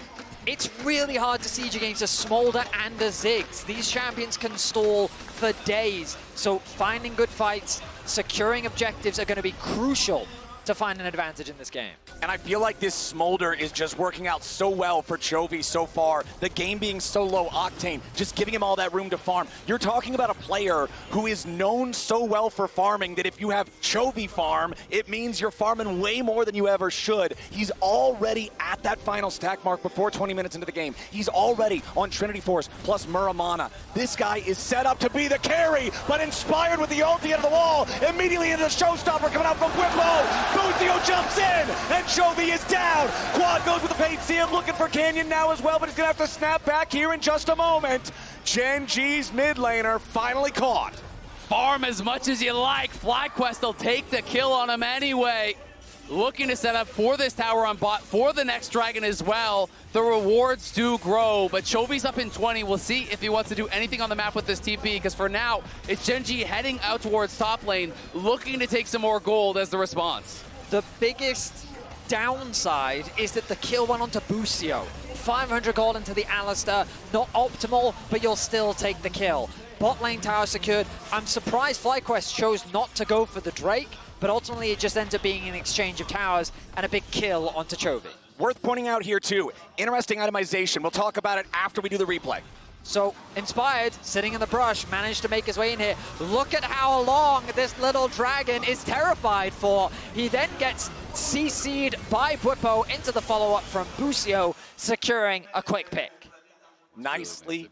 it's really hard to siege against a Smolder and a Ziggs. These champions can stall for days, so finding good fights, securing objectives are going to be crucial to find an advantage in this game. And I feel like this Smolder is just working out so well for Chovy so far. The game being so low octane, just giving him all that room to farm. You're talking about a player who is known so well for farming that if you have Chovy farm, it means you're farming way more than you ever should. He's already at that final stack mark before 20 minutes into the game. He's already on Trinity Force plus Muramana. This guy is set up to be the carry, but inspired with the ulti out of the wall, immediately into the showstopper coming out from Bwipo. Busio jumps in, and Chovy is down. Quad goes with the paint seal, looking for Canyon now as well, but he's going to have to snap back here in just a moment. Gen.G's mid laner finally caught. Farm as much as you like. FlyQuest will take the kill on him anyway. Looking to set up for this tower on bot for the next dragon as well. The rewards do grow, but Chovy's up in 20. We'll see if he wants to do anything on the map with this TP, because for now, it's Gen.G heading out towards top lane, looking to take some more gold as the response. The biggest downside is that the kill went onto Busio. 500 gold into the Alistar, not optimal, but you'll still take the kill. Bot lane tower secured. I'm surprised FlyQuest chose not to go for the Drake, but ultimately it just ends up being an exchange of towers and a big kill onto Chovy. Worth pointing out here too, interesting itemization. We'll talk about it after we do the replay. So, Inspired, sitting in the brush, managed to make his way in here. Look at how long this little dragon is terrified for. He then gets CC'd by Bwipo into the follow-up from Busio, securing a quick pick. Nicely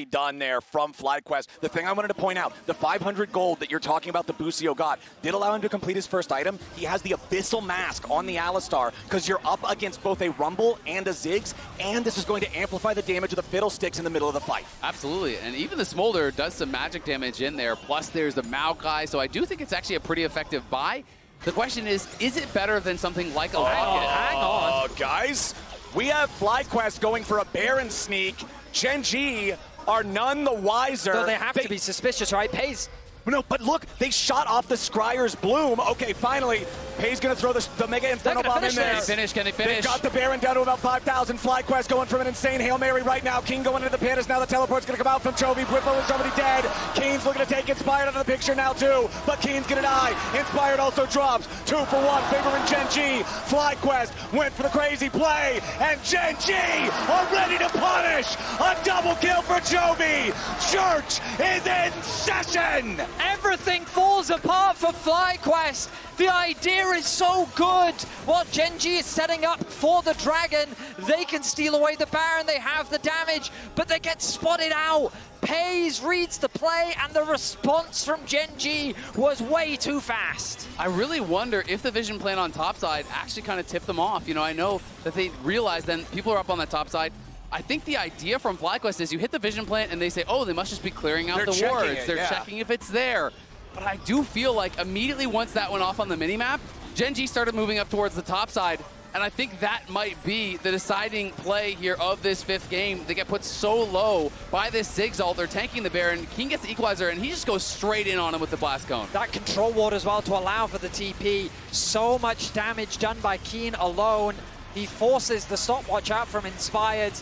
done there from FlyQuest. The thing I wanted to point out, the 500 gold that you're talking about the Busio got did allow him to complete his first item. He has the Abyssal Mask on the Alistar because you're up against both a Rumble and a Ziggs, and this is going to amplify the damage of the Fiddlesticks in the middle of the fight. Absolutely, and even the Smolder does some magic damage in there, plus there's the Maokai, so I do think it's actually a pretty effective buy. The question is it better than something like a Locket? Hang on. Guys, we have FlyQuest going for a Baron sneak. Gen.G are none the wiser. So they have to be suspicious, right? Peyz. No, but look, they shot off the Scryer's Bloom. Okay, finally, Peyz gonna throw the Mega Inferno Bomb in there. Can they finish? They've got the Baron down to about 5,000. FlyQuest going from an insane Hail Mary right now. Kiin going into the pit as now the teleport's gonna come out from Chovy. Bwipo is already dead. Kiin's looking to take Inspired out of the picture now too, but Kiin's gonna die. Inspired also drops. 2 for 1, favoring Gen.G. FlyQuest went for the crazy play, and Gen.G are ready to punish. A double kill for Chovy. Church is in session. Everything falls apart for FlyQuest The idea is so good. While Gen.G is setting up for the Dragon, they can steal away the Baron, they have the damage, but they get spotted out. Peyz reads the play, and the response from Gen.G was way too fast. I really wonder if the vision plan on top side actually kind of tipped them off. You know, I know that they realized then people are up on that top side. I think the idea from FlyQuest is you hit the vision plant and they say, oh, they must just be clearing out the wards. They're checking if it's there. But I do feel like immediately once that went off on the minimap, Gen.G started moving up towards the top side. And I think that might be the deciding play here of this 5th game. They get put so low by this Ziggs ult. They're tanking the Baron. Kiin gets the equalizer, and he just goes straight in on him with the blast cone. That control ward as well to allow for the TP. So much damage done by Kiin alone. He forces the stopwatch out from Inspired,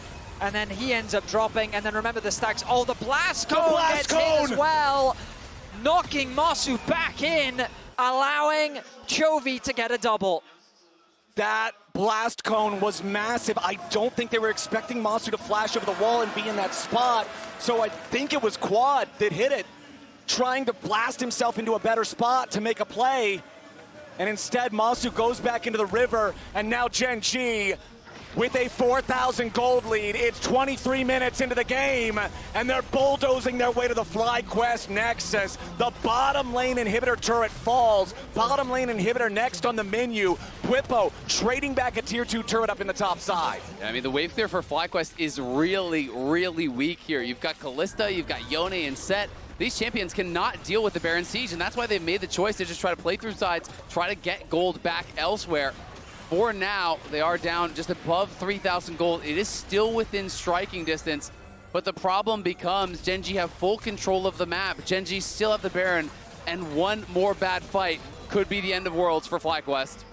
and then he ends up dropping. And then remember the stacks. Oh, the blast cone gets hit as well, knocking Massu back in, allowing Chovy to get a double. That blast cone was massive. I don't think they were expecting Massu to flash over the wall and be in that spot. So I think it was Quad that hit it, trying to blast himself into a better spot to make a play. And instead, Massu goes back into the river, and now Gen.G with a 4,000 gold lead. It's 23 minutes into the game, and they're bulldozing their way to the FlyQuest Nexus. The bottom lane inhibitor turret falls. Bottom lane inhibitor next on the menu. Bwipo trading back a tier 2 turret up in the top side. Yeah, I mean, the wave clear for FlyQuest is really, really weak here. You've got Kalista, you've got Yone and Sett. These champions cannot deal with the Baron Siege, and that's why they've made the choice to just try to play through sides, try to get gold back elsewhere. For now, they are down just above 3,000 gold. It is still within striking distance, but the problem becomes Gen.G have full control of the map. Gen.G still have the Baron, and one more bad fight could be the end of Worlds for FlyQuest.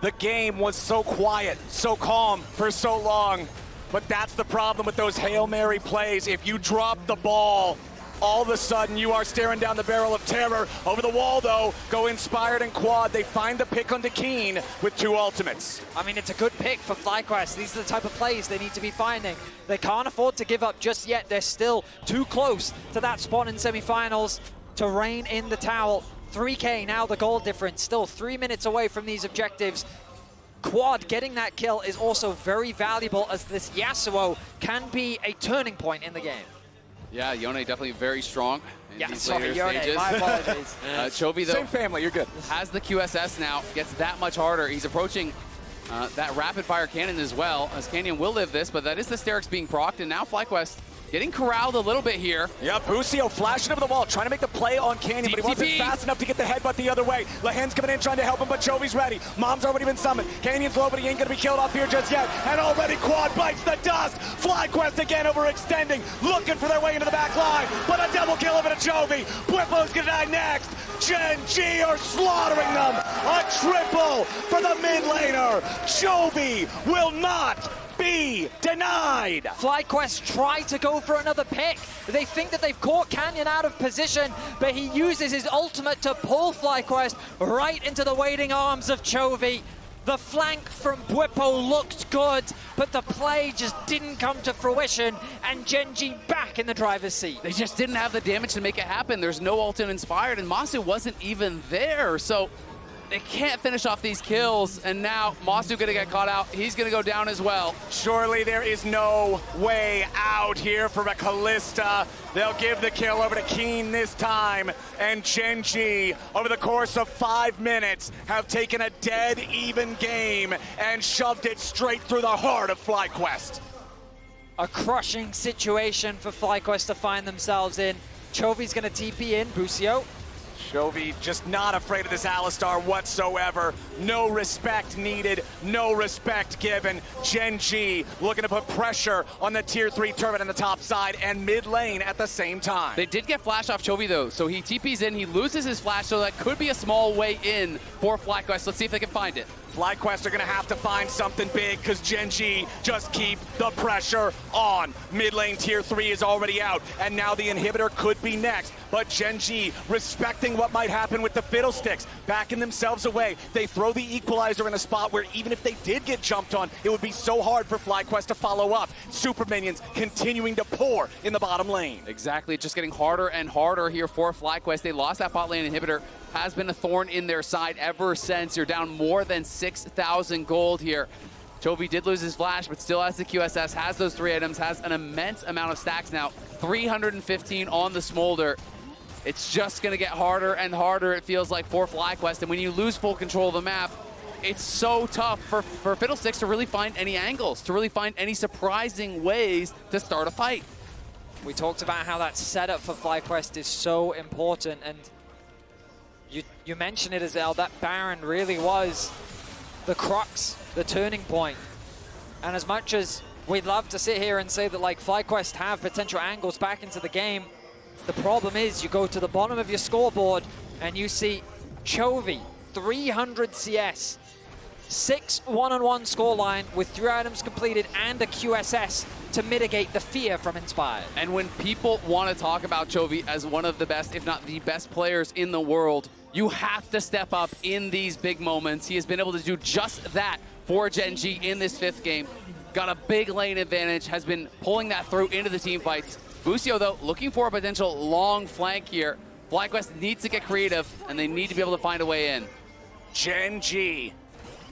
The game was so quiet, so calm for so long, but that's the problem with those Hail Mary plays. If you drop the ball, all of a sudden you are staring down the barrel of terror. Over the wall though, go Inspired and Quad. They find the pick onto Kiin with 2 ultimates. I mean, it's a good pick for FlyQuest. These are the type of plays they need to be finding. They can't afford to give up just yet. They're still too close to that spot in semifinals to reign in the towel. 3K now the goal difference, still 3 minutes away from these objectives. Quad getting that kill is also very valuable, as this Yasuo can be a turning point in the game. Yeah, Yone definitely very strong in these sorry, later Yone, stages. my apologies. Chovy, though, Same family, you're good. has the QSS now, gets that much harder. He's approaching that rapid fire cannon as well, as Canyon will live this, but that is the Sterix being procced, and now FlyQuest getting corralled a little bit here. Yeah, Busio flashing over the wall, trying to make the play on Canyon, but he wasn't fast enough to get the headbutt the other way. Lehends coming in, trying to help him, but Chovy's ready. Mom's already been summoned. Canyon's low, but he ain't gonna be killed off here just yet. And already Quad bites the dust. FlyQuest again overextending, looking for their way into the back line, but a double kill over to Chovy. Bwipo's gonna die next. Gen.G are slaughtering them. A triple for the mid laner. Chovy will not be denied. FlyQuest try to go for another pick. They think that they've caught Canyon out of position, but he uses his ultimate to pull FlyQuest right into the waiting arms of Chovy. The flank from Bwipo looked good, but the play just didn't come to fruition, and Gen.G back in the driver's seat. They just didn't have the damage to make it happen. There's no ult in Inspired, and Massu wasn't even there, so they can't finish off these kills, and now Massu gonna get caught out. He's gonna go down as well. Surely there is no way out here for a Kalista. They'll give the kill over to Kiin this time, and Gen.G, over the course of 5 minutes, have taken a dead even game and shoved it straight through the heart of FlyQuest. A crushing situation for FlyQuest to find themselves in. Chovy's gonna TP in, Busio. Chovy just not afraid of this Alistar whatsoever. No respect needed, no respect given. Gen.G looking to put pressure on the tier 3 turret on the top side and mid lane at the same time. They did get flash off Chovy though, so he TPs in, he loses his flash, so that could be a small way in for FlyQuest. Let's see if they can find it. FlyQuest are gonna have to find something big because Gen.G just keep the pressure on. Mid lane tier 3 is already out, and now the inhibitor could be next. But Gen.G respecting what might happen with the Fiddlesticks, backing themselves away. They throw the equalizer in a spot where even if they did get jumped on, it would be so hard for FlyQuest to follow up. Super minions continuing to pour in the bottom lane. Exactly, just getting harder and harder here for FlyQuest. They lost that bot lane inhibitor. has been a thorn in their side ever since. You're down more than 6,000 gold here. Chovy did lose his flash, but still has the QSS, has those 3 items, has an immense amount of stacks now. 315 on the Smolder. It's just going to get harder and harder, it feels like, for FlyQuest. And when you lose full control of the map, it's so tough for Fiddlesticks to really find any angles, to really find any surprising ways to start a fight. We talked about how that setup for FlyQuest is so important, and you mentioned it, Azelle, that Baron really was the crux, the turning point. And as much as we'd love to sit here and say that like FlyQuest have potential angles back into the game, the problem is you go to the bottom of your scoreboard and you see Chovy, 300 CS, 6 one-on-one scoreline with 3 items completed and a QSS to mitigate the fear from Inspired. And when people want to talk about Chovy as one of the best, if not the best players in the world, you have to step up in these big moments. He has been able to do just that for Gen.G in this 5th game. Got a big lane advantage, has been pulling that through into the team fights. Busio, though, looking for a potential long flank here. FlyQuest needs to get creative, and they need to be able to find a way in. Gen.G,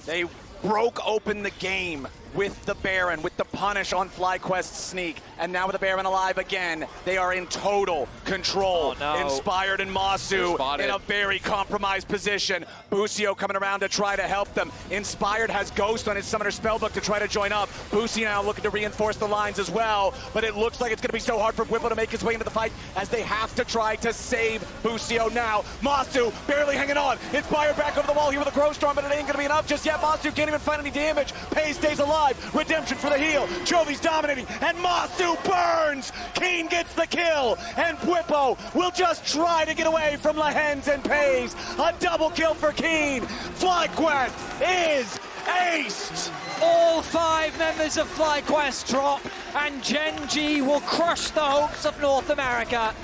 they broke open the game with the Baron, with the punish on FlyQuest's sneak, and now with the Baron alive again, they are in total control. Oh, no. Inspired and Massu in a very compromised position. Busio coming around to try to help them. Inspired has Ghost on his Summoner Spellbook to try to join up. Busio now looking to reinforce the lines as well, but it looks like it's going to be so hard for Bwipo to make his way into the fight as they have to try to save Busio now. Massu barely hanging on. Inspired back over the wall here with a Grow Storm, but it ain't going to be enough just yet. Massu can't even find any damage. Peyz stays alive. Redemption for the heal. Chovy's dominating, and Massu burns. Kiin gets the kill, and Bwipo will just try to get away from Lehends and Peyz. A double kill for Kiin. FlyQuest is aced. All 5 members of FlyQuest drop, and Gen.G will crush the hopes of North America.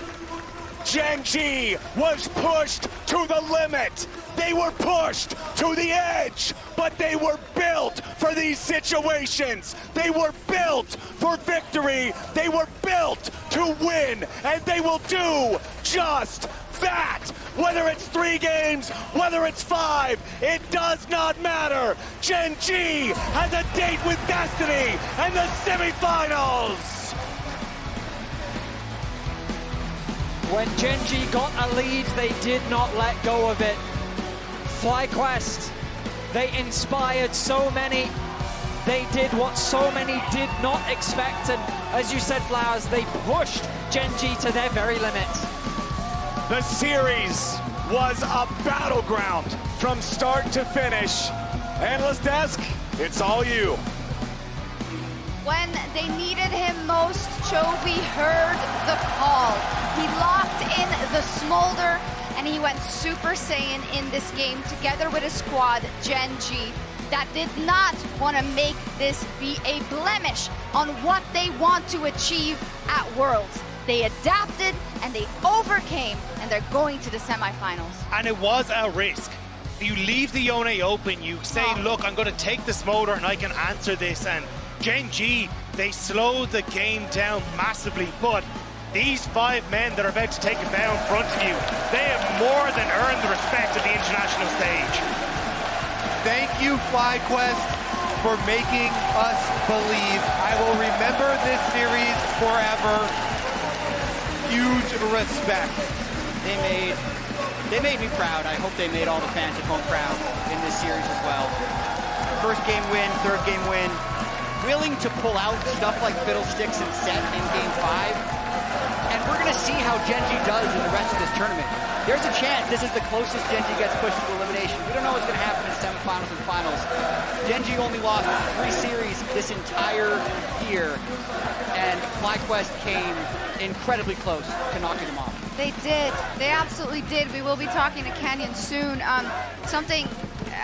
Gen.G was pushed to the limit. They were pushed to the edge, but they were built for these situations. They were built for victory. They were built to win, and they will do just that. Whether it's 3 games, whether it's 5, it does not matter. Gen.G has a date with destiny and the semifinals. When Gen.G got a lead, they did not let go of it. FlyQuest, they inspired so many. They did what so many did not expect, and as you said, Flowers, they pushed Gen.G to their very limits. The series was a battleground from start to finish. Analyst desk, it's all you. When they needed him most, Chovy heard the call. He locked in the Smolder, and he went Super Saiyan in this game together with his squad, Gen.G, that did not want to make this be a blemish on what they want to achieve at Worlds. They adapted and they overcame, and they're going to the semifinals. And it was a risk. You leave the Yone open, you say, look, I'm going to take the Smolder and I can answer this, and Gen.G, they slowed the game down massively, but these 5 men that are about to take it down in front of you, they have more than earned the respect of the international stage. Thank you, FlyQuest, for making us believe. I will remember this series forever. Huge respect. They made me proud. I hope they made all the fans at home proud in this series as well. 1st game win, 3rd game win. Willing to pull out stuff like Fiddlesticks and Sett in Game 5. And we're going to see how Gen.G does in the rest of this tournament. There's a chance this is the closest Gen.G gets pushed to elimination. We don't know what's going to happen in semifinals and finals. Gen.G only lost 3 series this entire year, and FlyQuest came incredibly close to knocking them off. They did. They absolutely did. We will be talking to Canyon soon. Something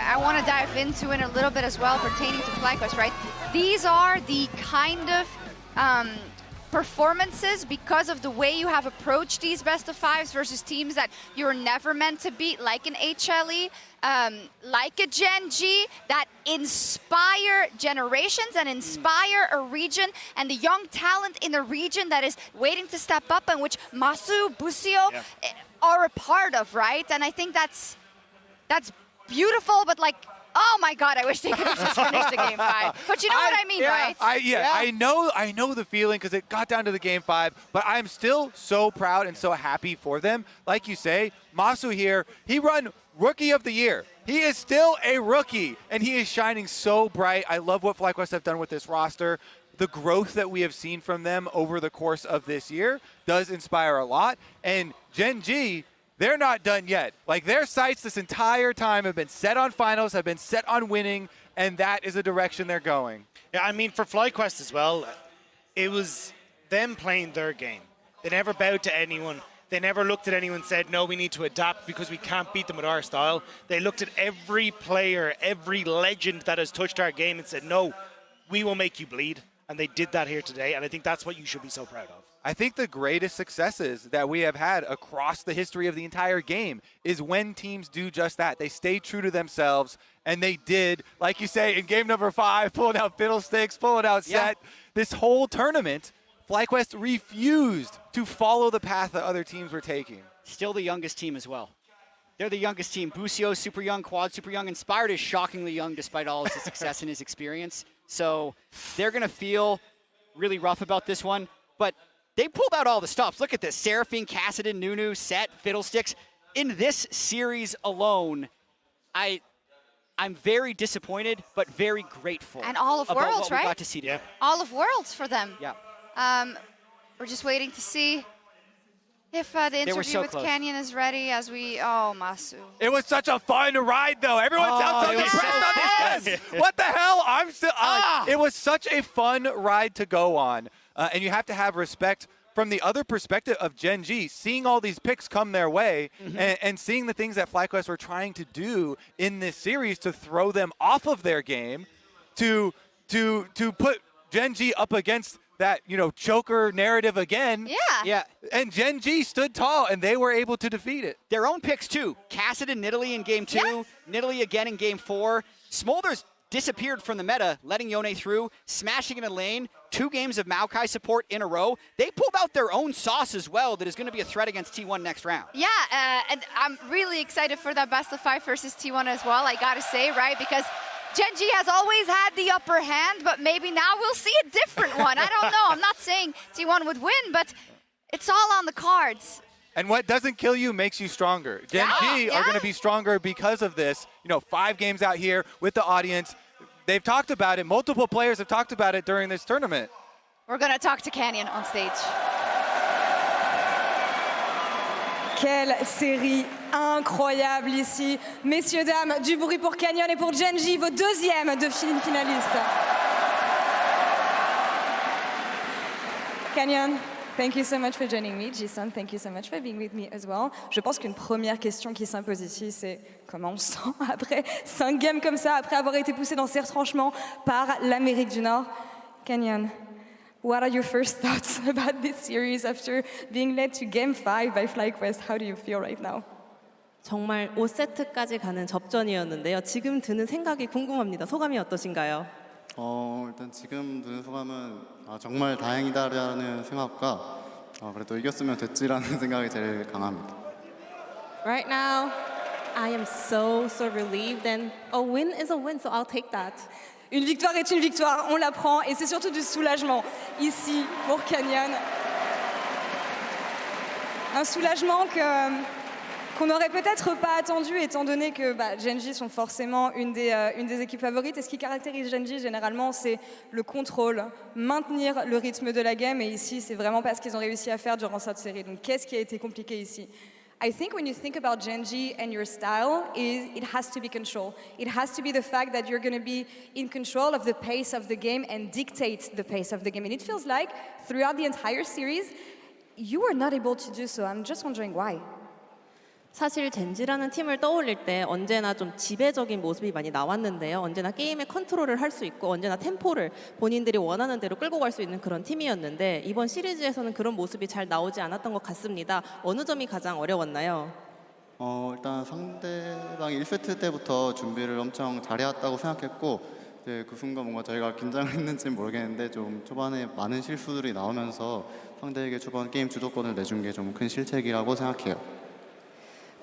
I want to dive into in a little bit as well pertaining to FlyQuest, right? These are the kind of performances because of the way you have approached these best of fives versus teams that you're never meant to beat, like an HLE, like a Gen.G, that inspire generations and inspire a region and the young talent in a region that is waiting to step up and which Massu, Busio are a part of, right? And I think that's beautiful, but like, oh my God, I wish they could have just finished the game 5. But you know what I mean, right? I know the feeling because it got down to the game 5, but I'm still so proud and so happy for them. Like you say, Massu here, he run Rookie of the Year. He is still a rookie, and he is shining so bright. I love what FlyQuest have done with this roster. The growth that we have seen from them over the course of this year does inspire a lot. And Gen.G, they're not done yet. Like, their sights this entire time have been set on finals, have been set on winning, and that is the direction they're going. Yeah, I mean, for FlyQuest as well, it was them playing their game. They never bowed to anyone. They never looked at anyone and said, no, we need to adapt because we can't beat them with our style. They looked at every player, every legend that has touched our game and said, no, we will make you bleed. And they did that here today, and I think that's what you should be so proud of. I think the greatest successes that we have had across the history of the entire game is when teams do just that. They stay true to themselves, and they did, like you say, in game number 5, pulling out Fiddlesticks, pulling out Sett. This whole tournament, FlyQuest refused to follow the path that other teams were taking. Still the youngest team as well. They're the youngest team. Busio, super young. Quad, super young. Inspired is shockingly young despite all his success and his experience. So they're going to feel really rough about this one. But they pulled out all the stops. Look at this. Seraphine, Kassadin, Nunu, Sett, Fiddlesticks. In this series alone, I'm very disappointed, but very grateful. And all of about Worlds, what we right? got to see today. All of Worlds for them. Yeah. We're just waiting to see if the interview with Canyon is ready as we, Massu. It was such a fun ride, though. Everyone sounds so depressed on this. What the hell? I'm still, it was such a fun ride to go on. And you have to have respect from the other perspective of Gen.G, seeing all these picks come their way and seeing the things that FlyQuest were trying to do in this series to throw them off of their game, to put Gen.G up against that, choker narrative again. Yeah. And Gen.G stood tall, and they were able to defeat it. Their own picks, too. Kassadin, Nidalee in game 2, Nidalee again in game 4. Smolder's disappeared from the meta, letting Yone through, smashing in a lane, 2 games of Maokai support in a row. They pulled out their own sauce as well that is going to be a threat against T1 next round. Yeah, and I'm really excited for that best of 5 versus T1 as well, I gotta say, right? Because Gen.G has always had the upper hand, but maybe now we'll see a different one. I don't know. I'm not saying T1 would win, but it's all on the cards. And what doesn't kill you makes you stronger. Gen.G are going to be stronger because of this. 5 games out here with the audience. They've talked about it. Multiple players have talked about it during this tournament. We're going to talk to Canyon on stage. Quelle série incroyable ici. Messieurs, dames, du bruit pour Canyon et pour Gen.G, vos deuxièmes de finalistes. Canyon, thank you so much for joining me. Jason, thank you so much for being with me as well. Je pense qu'une première question qui s'impose ici, c'est comment on se sent après 5 games comme ça, après avoir été poussé dans ces retranchements par l'Amérique du Nord. Canyon, what are your first thoughts about this series after being led to game 5 by FlyQuest? How do you feel right now? 정말 5세트까지 가는 접전이었는데요. 지금 드는 생각이 궁금합니다. 소감이 어떠신가요? 일단 지금 드는 소감은 정말 다행이다라는 생각과 그래도 이겼으면 됐지라는 생각이 제일 강합니다. Right now, I am so relieved, and a win is a win, so I'll take that. Une victoire est une victoire, on la prend, et c'est surtout du soulagement ici pour Canyon. Un soulagement qu'on n'aurait peut-être pas attendu, étant donné que Gen.G sont forcément une des équipes favorites. Et ce qui caractérise Gen.G généralement, c'est le contrôle, maintenir le rythme de la game. Et ici, c'est vraiment pas ce qu'ils ont réussi à faire durant cette série. Donc, qu'est-ce qui a été compliqué ici? I think when you think about Gen.G and your style, it has to be control. It has to be the fact that you're going to be in control of the pace of the game and dictate the pace of the game. And it feels like throughout the entire series, you were not able to do so. I'm just wondering why. 사실 젠지라는 팀을 떠올릴 때 언제나 좀 지배적인 모습이 많이 나왔는데요. 언제나 게임의 컨트롤을 할 수 있고 언제나 템포를 본인들이 원하는 대로 끌고 갈 수 있는 그런 팀이었는데 이번 시리즈에서는 그런 모습이 잘 나오지 않았던 것 같습니다. 어느 점이 가장 어려웠나요? 일단 상대방이 1세트 때부터 준비를 엄청 잘해왔다고 생각했고 이제 그 순간 뭔가 저희가 긴장을 했는지는 모르겠는데 좀 초반에 많은 실수들이 나오면서 상대에게 초반 게임 주도권을 내준 게 좀 큰 실책이라고 생각해요.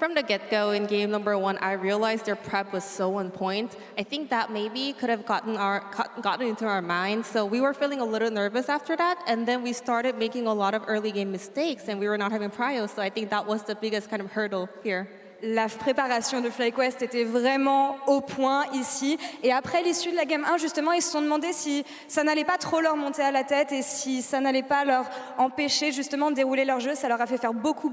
From the get-go in game number 1, I realized their prep was so on point. I think that maybe could have gotten into our minds. So we were feeling a little nervous after that, and then we started making a lot of early game mistakes, and we were not having prio. So I think that was the biggest kind of hurdle here. La préparation de FlyQuest était vraiment au point ici. Et après l'issue de la game 1, justement, ils se sont demandé si ça n'allait pas trop leur monter à la tête et si ça n'allait pas leur empêcher justement de dérouler leur jeu. Ça leur a fait faire beaucoup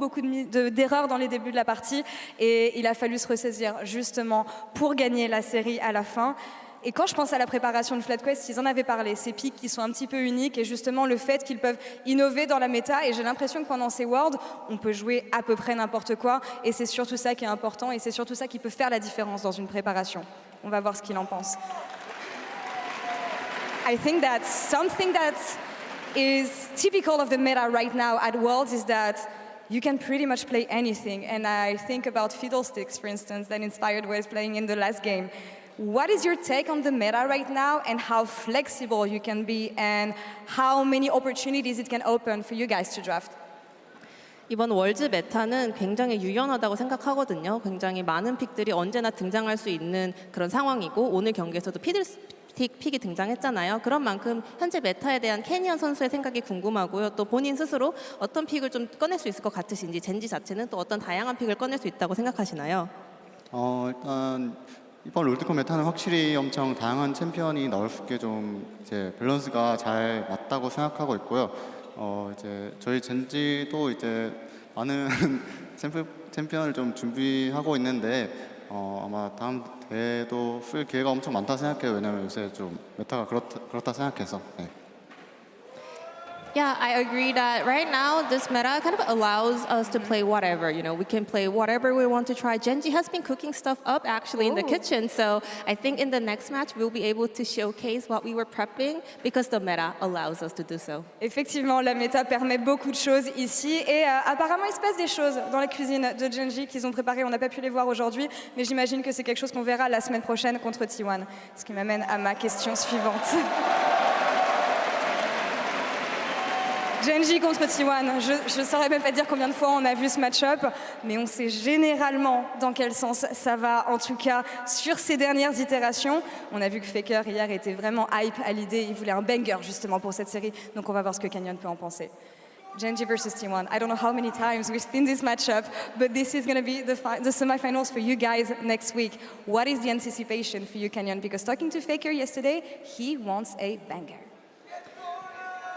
d'erreurs dans les débuts de la partie. Et il a fallu se ressaisir justement pour gagner la série à la fin. Et quand je pense à la préparation de FlyQuest, ils en avaient parlé, ces pics qui sont un petit peu uniques et justement le fait qu'ils peuvent innover dans la méta. Et j'ai l'impression que pendant ces Worlds, on peut jouer à peu près n'importe quoi. Et c'est surtout ça qui est important et c'est surtout ça qui peut faire la différence dans une préparation. On va voir ce qu'il en pense. I think that something that is typical of the meta right now at Worlds is that you can pretty much play anything. And I think about Fiddlesticks, for instance, that Inspired was playing in the last game. What is your take on the meta right now and how flexible you can be and how many opportunities it can open for you guys to draft? 이번 월즈 메타는 굉장히 유연하다고 생각하거든요. 굉장히 많은 픽들이 언제나 등장할 수 있는 그런 상황이고 오늘 경기에서도 피들스틱 픽이 등장했잖아요. 그런 만큼 현재 메타에 대한 캐니언 선수의 생각이 궁금하고요. 또 본인 스스로 어떤 픽을 좀 꺼낼 수 있을 것 같으신지 젠지 자체는 또 어떤 다양한 픽을 꺼낼 수 있다고 생각하시나요? 일단 이번 롤드컵 메타는 확실히 엄청 다양한 챔피언이 나올 수 있게 좀 이제 밸런스가 잘 맞다고 생각하고 있고요. 이제 저희 젠지도 이제 많은 챔피언을 좀 준비하고 있는데 아마 다음 대회도 쓸 기회가 엄청 많다 생각해요. 왜냐면 요새 좀 메타가 그렇다 생각해서. 네. Yeah, I agree that right now this meta kind of allows us to play whatever. You know, we can play whatever we want to try. Gen.G has been cooking stuff up actually in the kitchen, so I think in the next match we'll be able to showcase what we were prepping because the meta allows us to do so. Effectivement, la méta permet beaucoup de choses ici et apparemment il se passe des choses dans la cuisine de Gen.G qu'ils ont préparées. On n'a pas pu les voir aujourd'hui, mais j'imagine que c'est quelque chose qu'on verra la semaine prochaine contre T1. Ce qui m'amène à ma question suivante. Gen.G contre T1, je ne saurais même pas dire combien de fois on a vu ce match-up, mais on sait généralement dans quel sens ça va, en tout cas sur ces dernières itérations. On a vu que FLICKR hier était vraiment hype à l'idée, il voulait un banger justement pour cette série, donc on va voir ce que Canyon peut en penser. Gen.G versus T1, I don't know how many times we've seen this matchup, but this is going to be the semifinals for you guys next week. What is the anticipation for you, Canyon? Because talking to FLICKR yesterday, he wants a banger.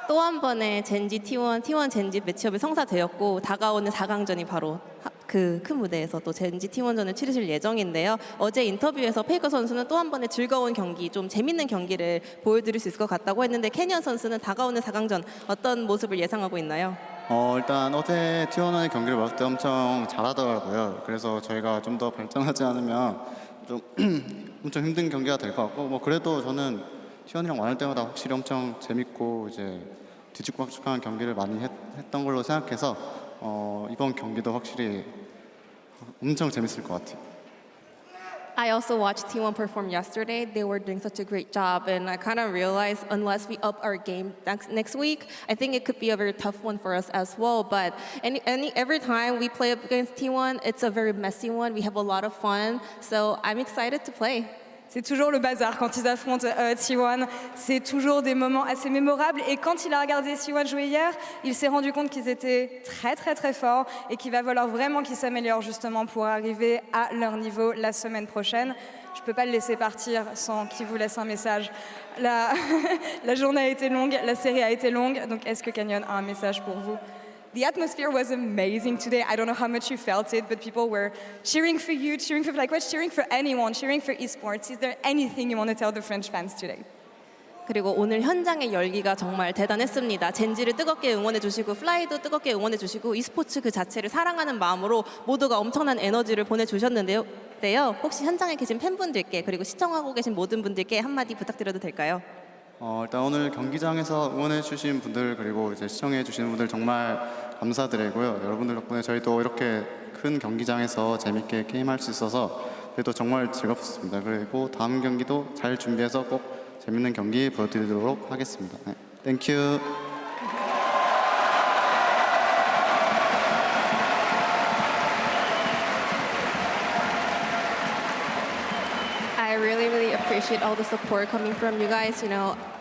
또 한 번의 젠지 T1 젠지 매치업이 성사되었고 다가오는 4강전이 바로 그 큰 무대에서 또 젠지 T1전을 치르실 예정인데요. 어제 인터뷰에서 페이커 선수는 또 한 번의 즐거운 경기, 좀 재밌는 경기를 보여드릴 수 있을 것 같다고 했는데 캐니언 선수는 다가오는 4강전 어떤 모습을 예상하고 있나요? 일단 어제 T1의 경기를 봤을 때 엄청 잘하더라고요. 그래서 저희가 좀 더 발전하지 않으면 좀 엄청 힘든 경기가 될 것 같고 뭐 그래도 저는 T1이랑 만날 때마다 확실히 엄청 재밌고 이제 뒤죽박죽한 경기를 많이 했던 걸로 생각해서 이번 경기도 확실히 엄청 재밌을 것 같아요. I also watched T1 perform yesterday. They were doing such a great job, and I kind of realized unless we up our game next week, I think it could be a very tough one for us as well. But every time we play up against T1, it's a very messy one. We have a lot of fun, so I'm excited to play. C'est toujours le bazar quand ils affrontent T1. C'est toujours des moments assez mémorables. Et quand il a regardé T1 jouer hier, il s'est rendu compte qu'ils étaient très très très forts et qu'il va falloir vraiment qu'ils s'améliorent justement pour arriver à leur niveau la semaine prochaine. Je ne peux pas le laisser partir sans qu'il vous laisse un message. La journée a été longue, la série a été longue. Donc est-ce que Canyon a un message pour vous? The atmosphere was amazing today. I don't know how much you felt it, but people were cheering for you, cheering for FLYQUEST, cheering for anyone, cheering for esports. Is there anything you want to tell the French fans today? 그리고 오늘 현장의 열기가 정말 대단했습니다. 젠지를 뜨겁게 응원해주시고 플라이도 뜨겁게 응원해주시고 e스포츠 그 자체를 사랑하는 마음으로 모두가 엄청난 에너지를 보내주셨는데요. 혹시 현장에 계신 팬분들께 그리고 시청하고 계신 모든 분들께 한마디 부탁드려도 될까요? 일단 오늘 경기장에서 응원해주신 분들 그리고 이제 시청해주시는 분들 정말 감사드리고요. 여러분들 덕분에 저희도 이렇게 큰 경기장에서 재밌게 게임할 수 있어서 저희도 정말 즐겁습니다. 그리고 다음 경기도 잘 준비해서 꼭 재밌는 경기 보여드리도록 하겠습니다. 네. 땡큐. I really appreciate all the support coming from you guys.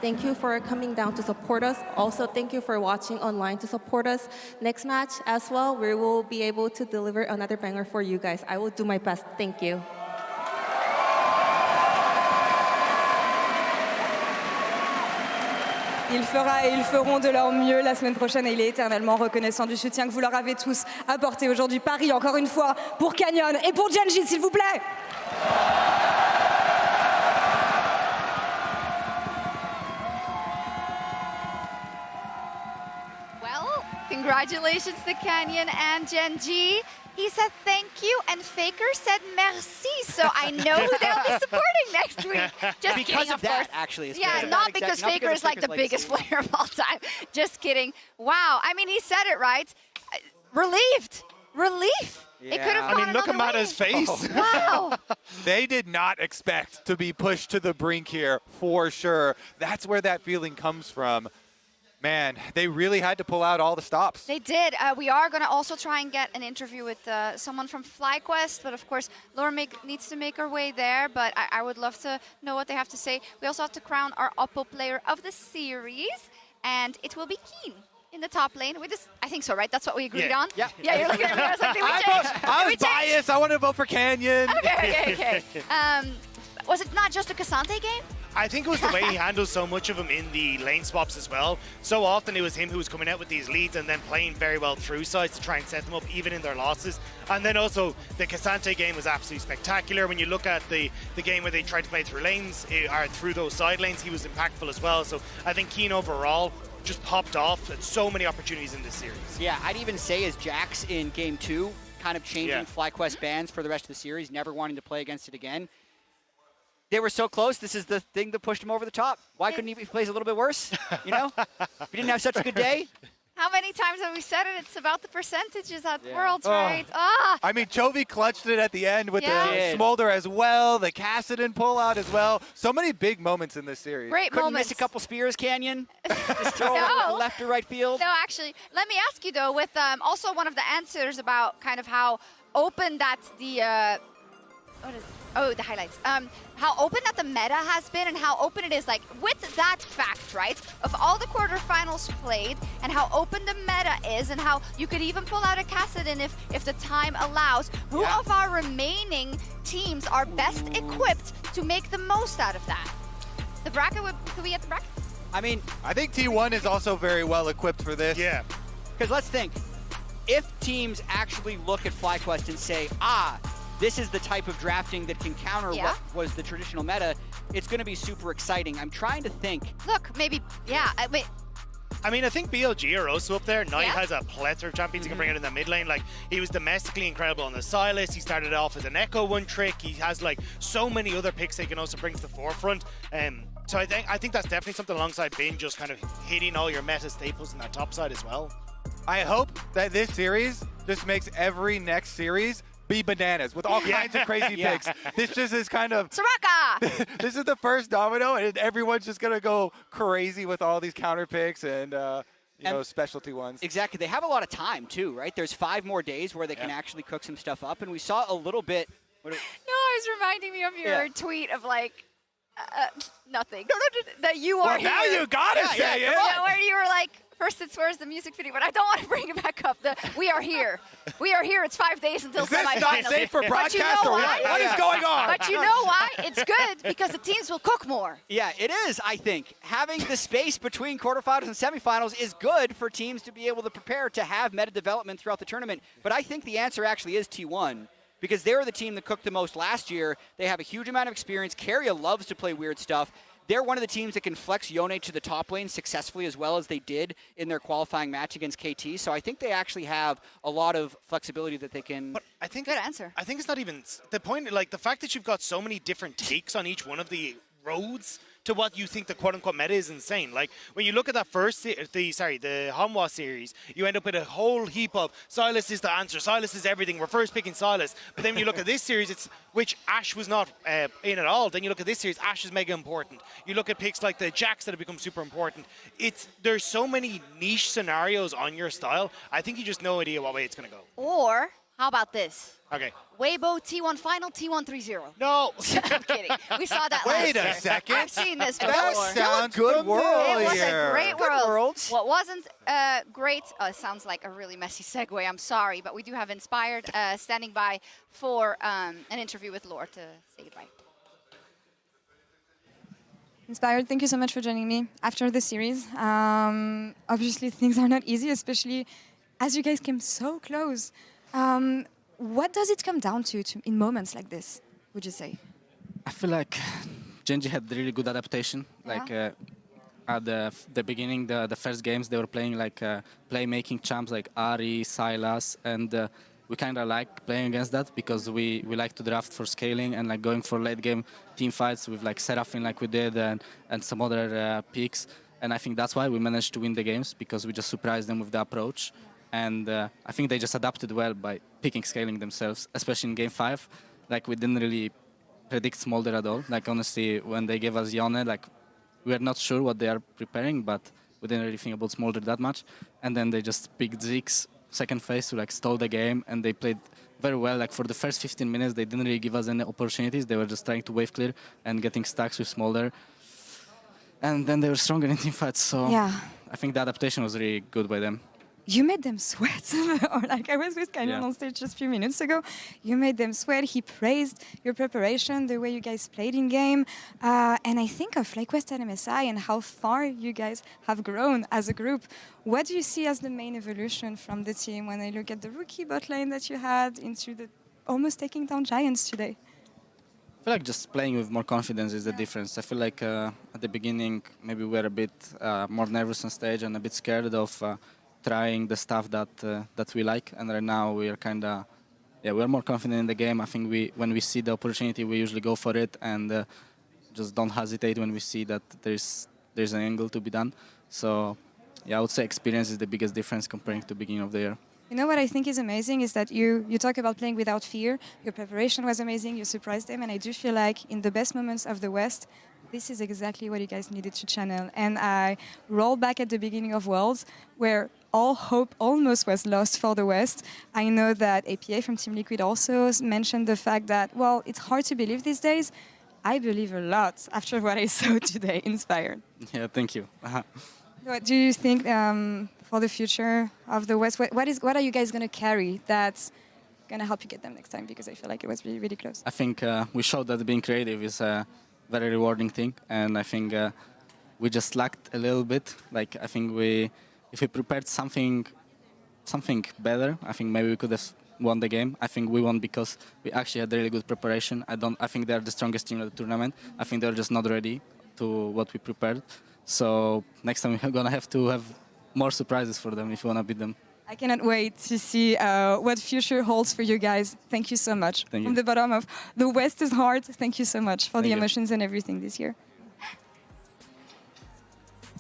Thank you for coming down to support us. Also, thank you for watching online to support us. Next match as well, we will be able to deliver another banger for you guys. I will do my best. Thank you. Il fera et ils feront de leur mieux la semaine prochaine et il est éternellement reconnaissant du soutien que vous leur avez tous apporté aujourd'hui. Paris, encore une fois, pour Canyon et pour Gen.G, s'il vous plaît. Well, congratulations to Canyon and Gen.G. He said thank you, and FLICKR said merci, so I know who they'll be supporting next week. Just Because kidding, of that, course. actually. It's Yeah, because of not that because exact- not FLICKR is like the FLICKR's biggest legacy. player of all time. Just kidding. Wow, I mean, he said it right. Relieved. Relief. It could have I gone mean, look at another way. Mata's face. Wow. They did not expect to be pushed to the brink here, for sure. That's where that feeling comes from. Man, they really had to pull out all the stops. They did. We are going to also try and get an interview with someone from FlyQuest, but of course, Laura needs to make her way there, but I would love to know what they have to say. We also have to crown our Oppo player of the series, and it will be Kiin in the top lane. I think so, right? That's what we agreed on? Yeah. Yeah, you're looking at me. I was like, did we change? I was biased. I want to vote for Canyon. Okay. Was it not just a Cassante game? I think it was the way he handled so much of them in the lane swaps as well. So often it was him who was coming out with these leads and then playing very well through sides to try and set them up even in their losses. And then also the Cassante game was absolutely spectacular. When you look at the game where they tried to play through lanes or through those side lanes, he was impactful as well. So I think Kiin overall just popped off at so many opportunities in this series. Yeah, I'd even say as Jax in Game 2, kind of changing FlyQuest bans for the rest of the series, never wanting to play against it again. They were so close. This is the thing that pushed him over the top. Why couldn't he play a little bit worse? You know? If he didn't have such a good day. How many times have we said it? It's about the percentages at Worlds, right? I mean, Chovy clutched it at the end with Yeah. the Smolder as well, the Kassadin pullout as well. So many big moments in this series. Great Couldn't moments. miss a couple spears, Canyon. Just throw it No. left or right field. No, actually, let me ask you though, with also one of the answers about kind of how open that the the highlights. How open that the meta has been and how open it is, like with that fact, right, of all the quarterfinals played and how open the meta is and how you could even pull out a Kassadin if the time allows. Who of our remaining teams are best equipped to make the most out of that? The bracket, could we get the bracket? I mean, I think T1 is also very well equipped for this. Yeah. because let's think. If teams actually look at FlyQuest and say, this is the type of drafting that can counter what was the traditional meta, it's going to be super exciting. I'm trying to think. Look, maybe, wait. I mean, I think BLG are also up there. Knight has a plethora of champions he can bring out in the mid lane. Like, he was domestically incredible on the Silas. He started off as an Echo one trick. He has, like, so many other picks he can also bring to the forefront. So I think that's definitely something alongside Bin, just kind of hitting all your meta staples in that top side as well. I hope that this series just makes every next series be bananas with all kinds of crazy picks. This just is kind of... Soraka! This is the first domino, and everyone's just going to go crazy with all these counter picks and, you know, specialty ones. Exactly. They have a lot of time, too, right? There's 5 more days where they can actually cook some stuff up, and we saw a little bit... No, it was reminding me of your tweet of, like, nothing. That you are Well, now here. you gotta say it! Yeah, where you were like, first it's where's the music video, but I don't want to bring it back up. We are here. We are here. It's 5 days until Is this semifinals. not safe for broadcast or what? What is going on? But you know why? It's good because the teams will cook more. Yeah, it is, I think. Having the space between quarterfinals and semifinals is good for teams to be able to prepare to have meta development throughout the tournament. But I think the answer actually is T1. Because they were the team that cooked the most last year. They have a huge amount of experience. Keria loves to play weird stuff. they're one of the teams that can flex Yone to the top lane successfully as well as they did in their qualifying match against KT. So I think they actually have a lot of flexibility that they can. But I think Good answer. I think it's not even the point. Like the fact that you've got so many different takes on each one of the roads to what you think the quote-unquote meta is insane. Like when you look at that first, the Hanwha series, you end up with a whole heap of Sylas is the answer, Sylas is everything. We're first picking Sylas. But then when you look at this series, it's which Ashe was not in at all. Then you look at this series, Ashe is mega important. You look at picks like the Jax that have become super important. There's so many niche scenarios on your style. I think you just no idea what way it's gonna go. Or how about this? Okay. Weibo T1 final, T1 3-0. No. I'm kidding. We saw that last year. Wait a second. I've seen this before. That sounds good world It was here. a great world. What wasn't great, it sounds like a really messy segue, I'm sorry, but we do have Inspired standing by for an interview with Lore to say goodbye. Inspired, thank you so much for joining me after the series. Obviously, things are not easy, especially as you guys came so close. What does it come down to in moments like this, would you say? I feel like Gen.G had really good adaptation. Like at the beginning, the first games, they were playing like playmaking champs like Ahri, Sylas, and we kind of like playing against that because we like to draft for scaling and like going for late game team fights with like Seraphine like we did and some other picks. And I think that's why we managed to win the games, because we just surprised them with the approach. And I think they just adapted well by picking scaling themselves, especially in Game 5. Like, we didn't really predict Smolder at all. Like, honestly, when they gave us Yone, like, we are not sure what they are preparing, but we didn't really think about Smolder that much. And then they just picked Ziggs second phase to, like, stall the game, and they played very well. Like, for the first 15 minutes, they didn't really give us any opportunities. They were just trying to wave clear and getting stacks with Smolder. And then they were stronger in team fights, so I think the adaptation was really good by them. You made them sweat. Or like I was with Kiin on stage just a few minutes ago. You made them sweat. He praised your preparation, the way you guys played in game. And I think of FlyQuest and MSI and how far you guys have grown as a group. What do you see as the main evolution from the team when I look at the rookie bot lane that you had into the almost taking down Giants today? I feel like just playing with more confidence is the difference. I feel like at the beginning, maybe we were a bit more nervous on stage and a bit scared of trying the stuff that we like, and right now we are kind of, we're more confident in the game. I think when we see the opportunity, we usually go for it and just don't hesitate when we see that there's an angle to be done. So I would say experience is the biggest difference comparing to the beginning of the year. You know what I think is amazing is that you talk about playing without fear. Your preparation was amazing. You surprised them, and I do feel like in the best moments of the West, this is exactly what you guys needed to channel. And I roll back at the beginning of Worlds, where all hope almost was lost for the West. I know that APA from Team Liquid also mentioned the fact that, well, it's hard to believe these days. I believe a lot after what I saw today, Inspired. Yeah, thank you. What do you think for the future of the West? What are you guys going to carry that's going to help you get them next time? Because I feel like it was really, really close. I think we showed that being creative is a very rewarding thing, and I think we just lacked a little bit. Like, I think if we prepared something better, I think maybe we could have won the game. I think we won because we actually had really good preparation. I think they're the strongest team of the tournament. I think they're just not ready to what we prepared. So next time we're gonna have to have more surprises for them if you wanna beat them. I cannot wait to see what future holds for you guys. Thank you so much. Thank you. From the bottom of the West's heart, thank you so much for the emotions and everything this year.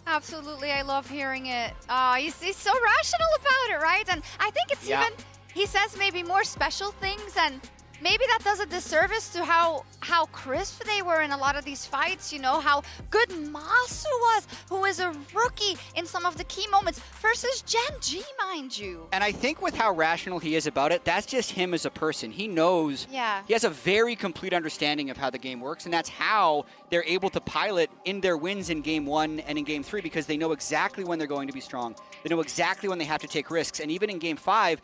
Absolutely, I love hearing it. He's so rational about it, right? And I think it's even, he says maybe more special things, and maybe that does a disservice to how crisp they were in a lot of these fights, you know, how good Massu was, who is a rookie in some of the key moments, versus Gen.G, mind you. And I think with how rational he is about it, that's just him as a person. He knows, he has a very complete understanding of how the game works, and that's how they're able to pilot in their wins in Game 1 and in Game 3, because they know exactly when they're going to be strong. They know exactly when they have to take risks, and even in Game 5,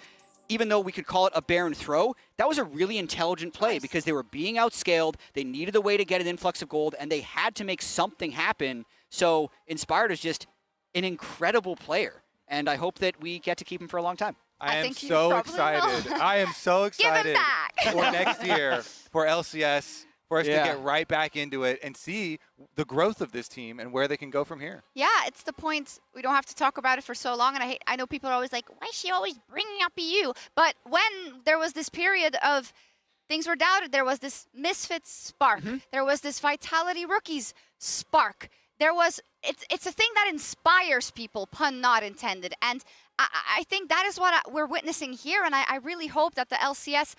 even though we could call it a barren throw, that was a really intelligent play because they were being outscaled, they needed a way to get an influx of gold, and they had to make something happen. So Inspired is just an incredible player, and I hope that we get to keep him for a long time. I am so excited. I am so excited for next year for LCS for us to get right back into it and see the growth of this team and where they can go from here. Yeah, it's the point. We don't have to talk about it for so long, and I know people are always like, why is she always bringing up EU? But when there was this period of things were doubted, there was this Misfits spark. There was this Vitality Rookies spark. It's a thing that inspires people, pun not intended. And I think that is what we're witnessing here, and I really hope that the LCS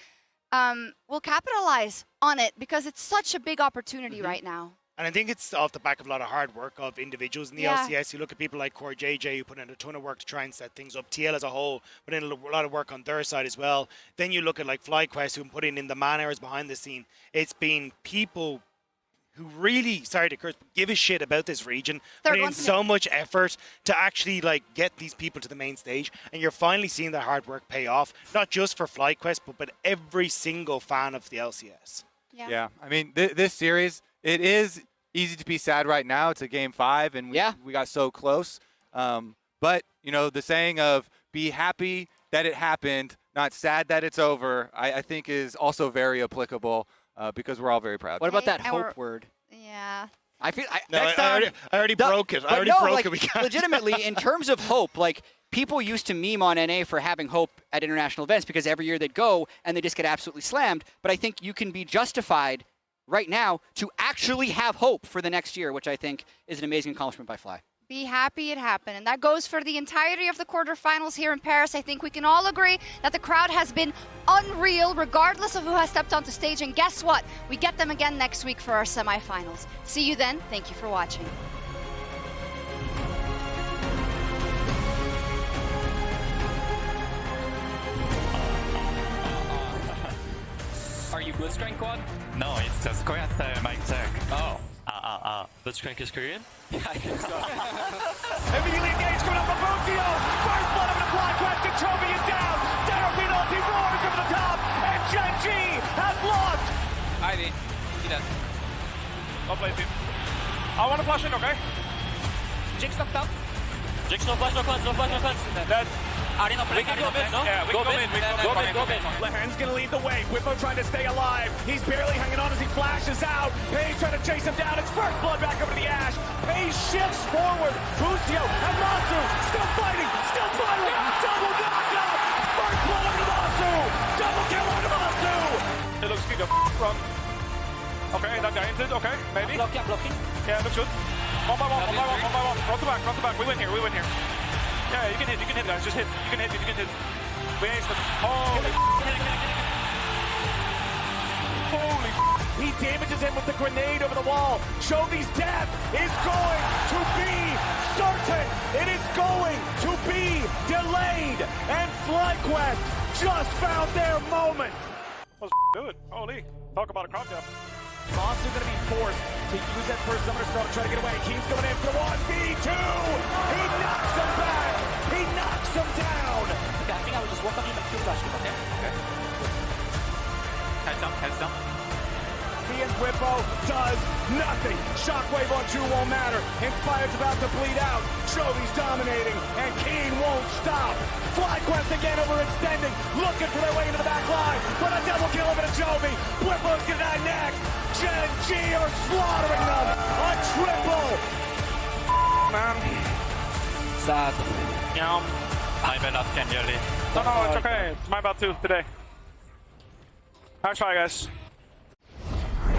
will capitalize on it because it's such a big opportunity right now. And I think it's off the back of a lot of hard work of individuals in the LCS. You look at people like Core JJ, who put in a ton of work to try and set things up. TL as a whole put in a lot of work on their side as well. Then you look at like FlyQuest, who put in the man hours behind the scene. It's been people who really, sorry to curse, but give a shit about this region, put in so much effort to actually like get these people to the main stage, and you're finally seeing that hard work pay off, not just for FlyQuest, but every single fan of the LCS. Yeah, I mean, this series, it is easy to be sad right now. It's a game 5, and we got so close. But, you know, the saying of be happy that it happened, not sad that it's over, I think is also very applicable. Because we're all very proud. What about that hope word? Yeah. I feel I already broke it. I already broke it. We can't. Legitimately, in terms of hope, like people used to meme on NA for having hope at international events because every year they'd go and they just get absolutely slammed. But I think you can be justified right now to actually have hope for the next year, which I think is an amazing accomplishment by Fly. Be happy it happened. And that goes for the entirety of the quarterfinals here in Paris. I think we can all agree that the crowd has been unreal, regardless of who has stepped onto stage. And guess what? We get them again next week for our semifinals. See you then. Thank you for watching. Are you Blitzcrank Quad? No, it's just Korean style mic check. Oh. Blitzcrank is Korean? Yeah, I think so. Immediately engaged, coming up for Busio. First blood of the FLYQUEST, and Chovy is down. Terrapin ulti roars over the top, and Gen.G has lost. Ivy, see that. I'll play team. I want to flash in, okay? Ziggs knocked up. Ziggs, no flash, no cleanse, no flash, no cleanse. Dead. Arena play, go mid, no? Yeah, we can go mid. Lehends gonna lead the way. Bwipo trying to stay alive. He's barely hanging on as he flashes out. Peyz trying to chase him down. It's first blood back over to the Ash. Peyz shifts forward. Busio and Massu still fighting, still fighting. Double knockout. First blood over to Massu. Double kill over to Massu. It looks kind of wrong. Okay, that guy entered. Okay, maybe. I'm blocking. Yeah, looks good. One by one. Front to back. We win here. Yeah, you can hit, guys. Just hit. You can hit. We aced them. Holy He damages him with the grenade over the wall. Chovy's death is going to be certain. It is going to be delayed. And FlyQuest just found their moment. Let's do it. Holy. Talk about a crowd gap. Massu going to be forced to use that first summoner spell to try to get away. Kiin's going in for 1v2. He knocks him back. He knocks him down. Okay, I think I will just walk on him and Q flash him, okay? Heads down. He and Bwipo does nothing. Shockwave on 2 won't matter. Inspired's about to bleed out. Chovy's dominating, and Kiin won't stop. FlyQuest again overextending, looking for their way into the back line. But a double kill over to Chovy. Bwipo's gonna die next. Gen.G are slaughtering them. A triple. Man. Sad. Yeah. My bad last game, Jelly. No, it's okay. It's my bad too today. Nice try, guys.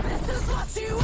This is what you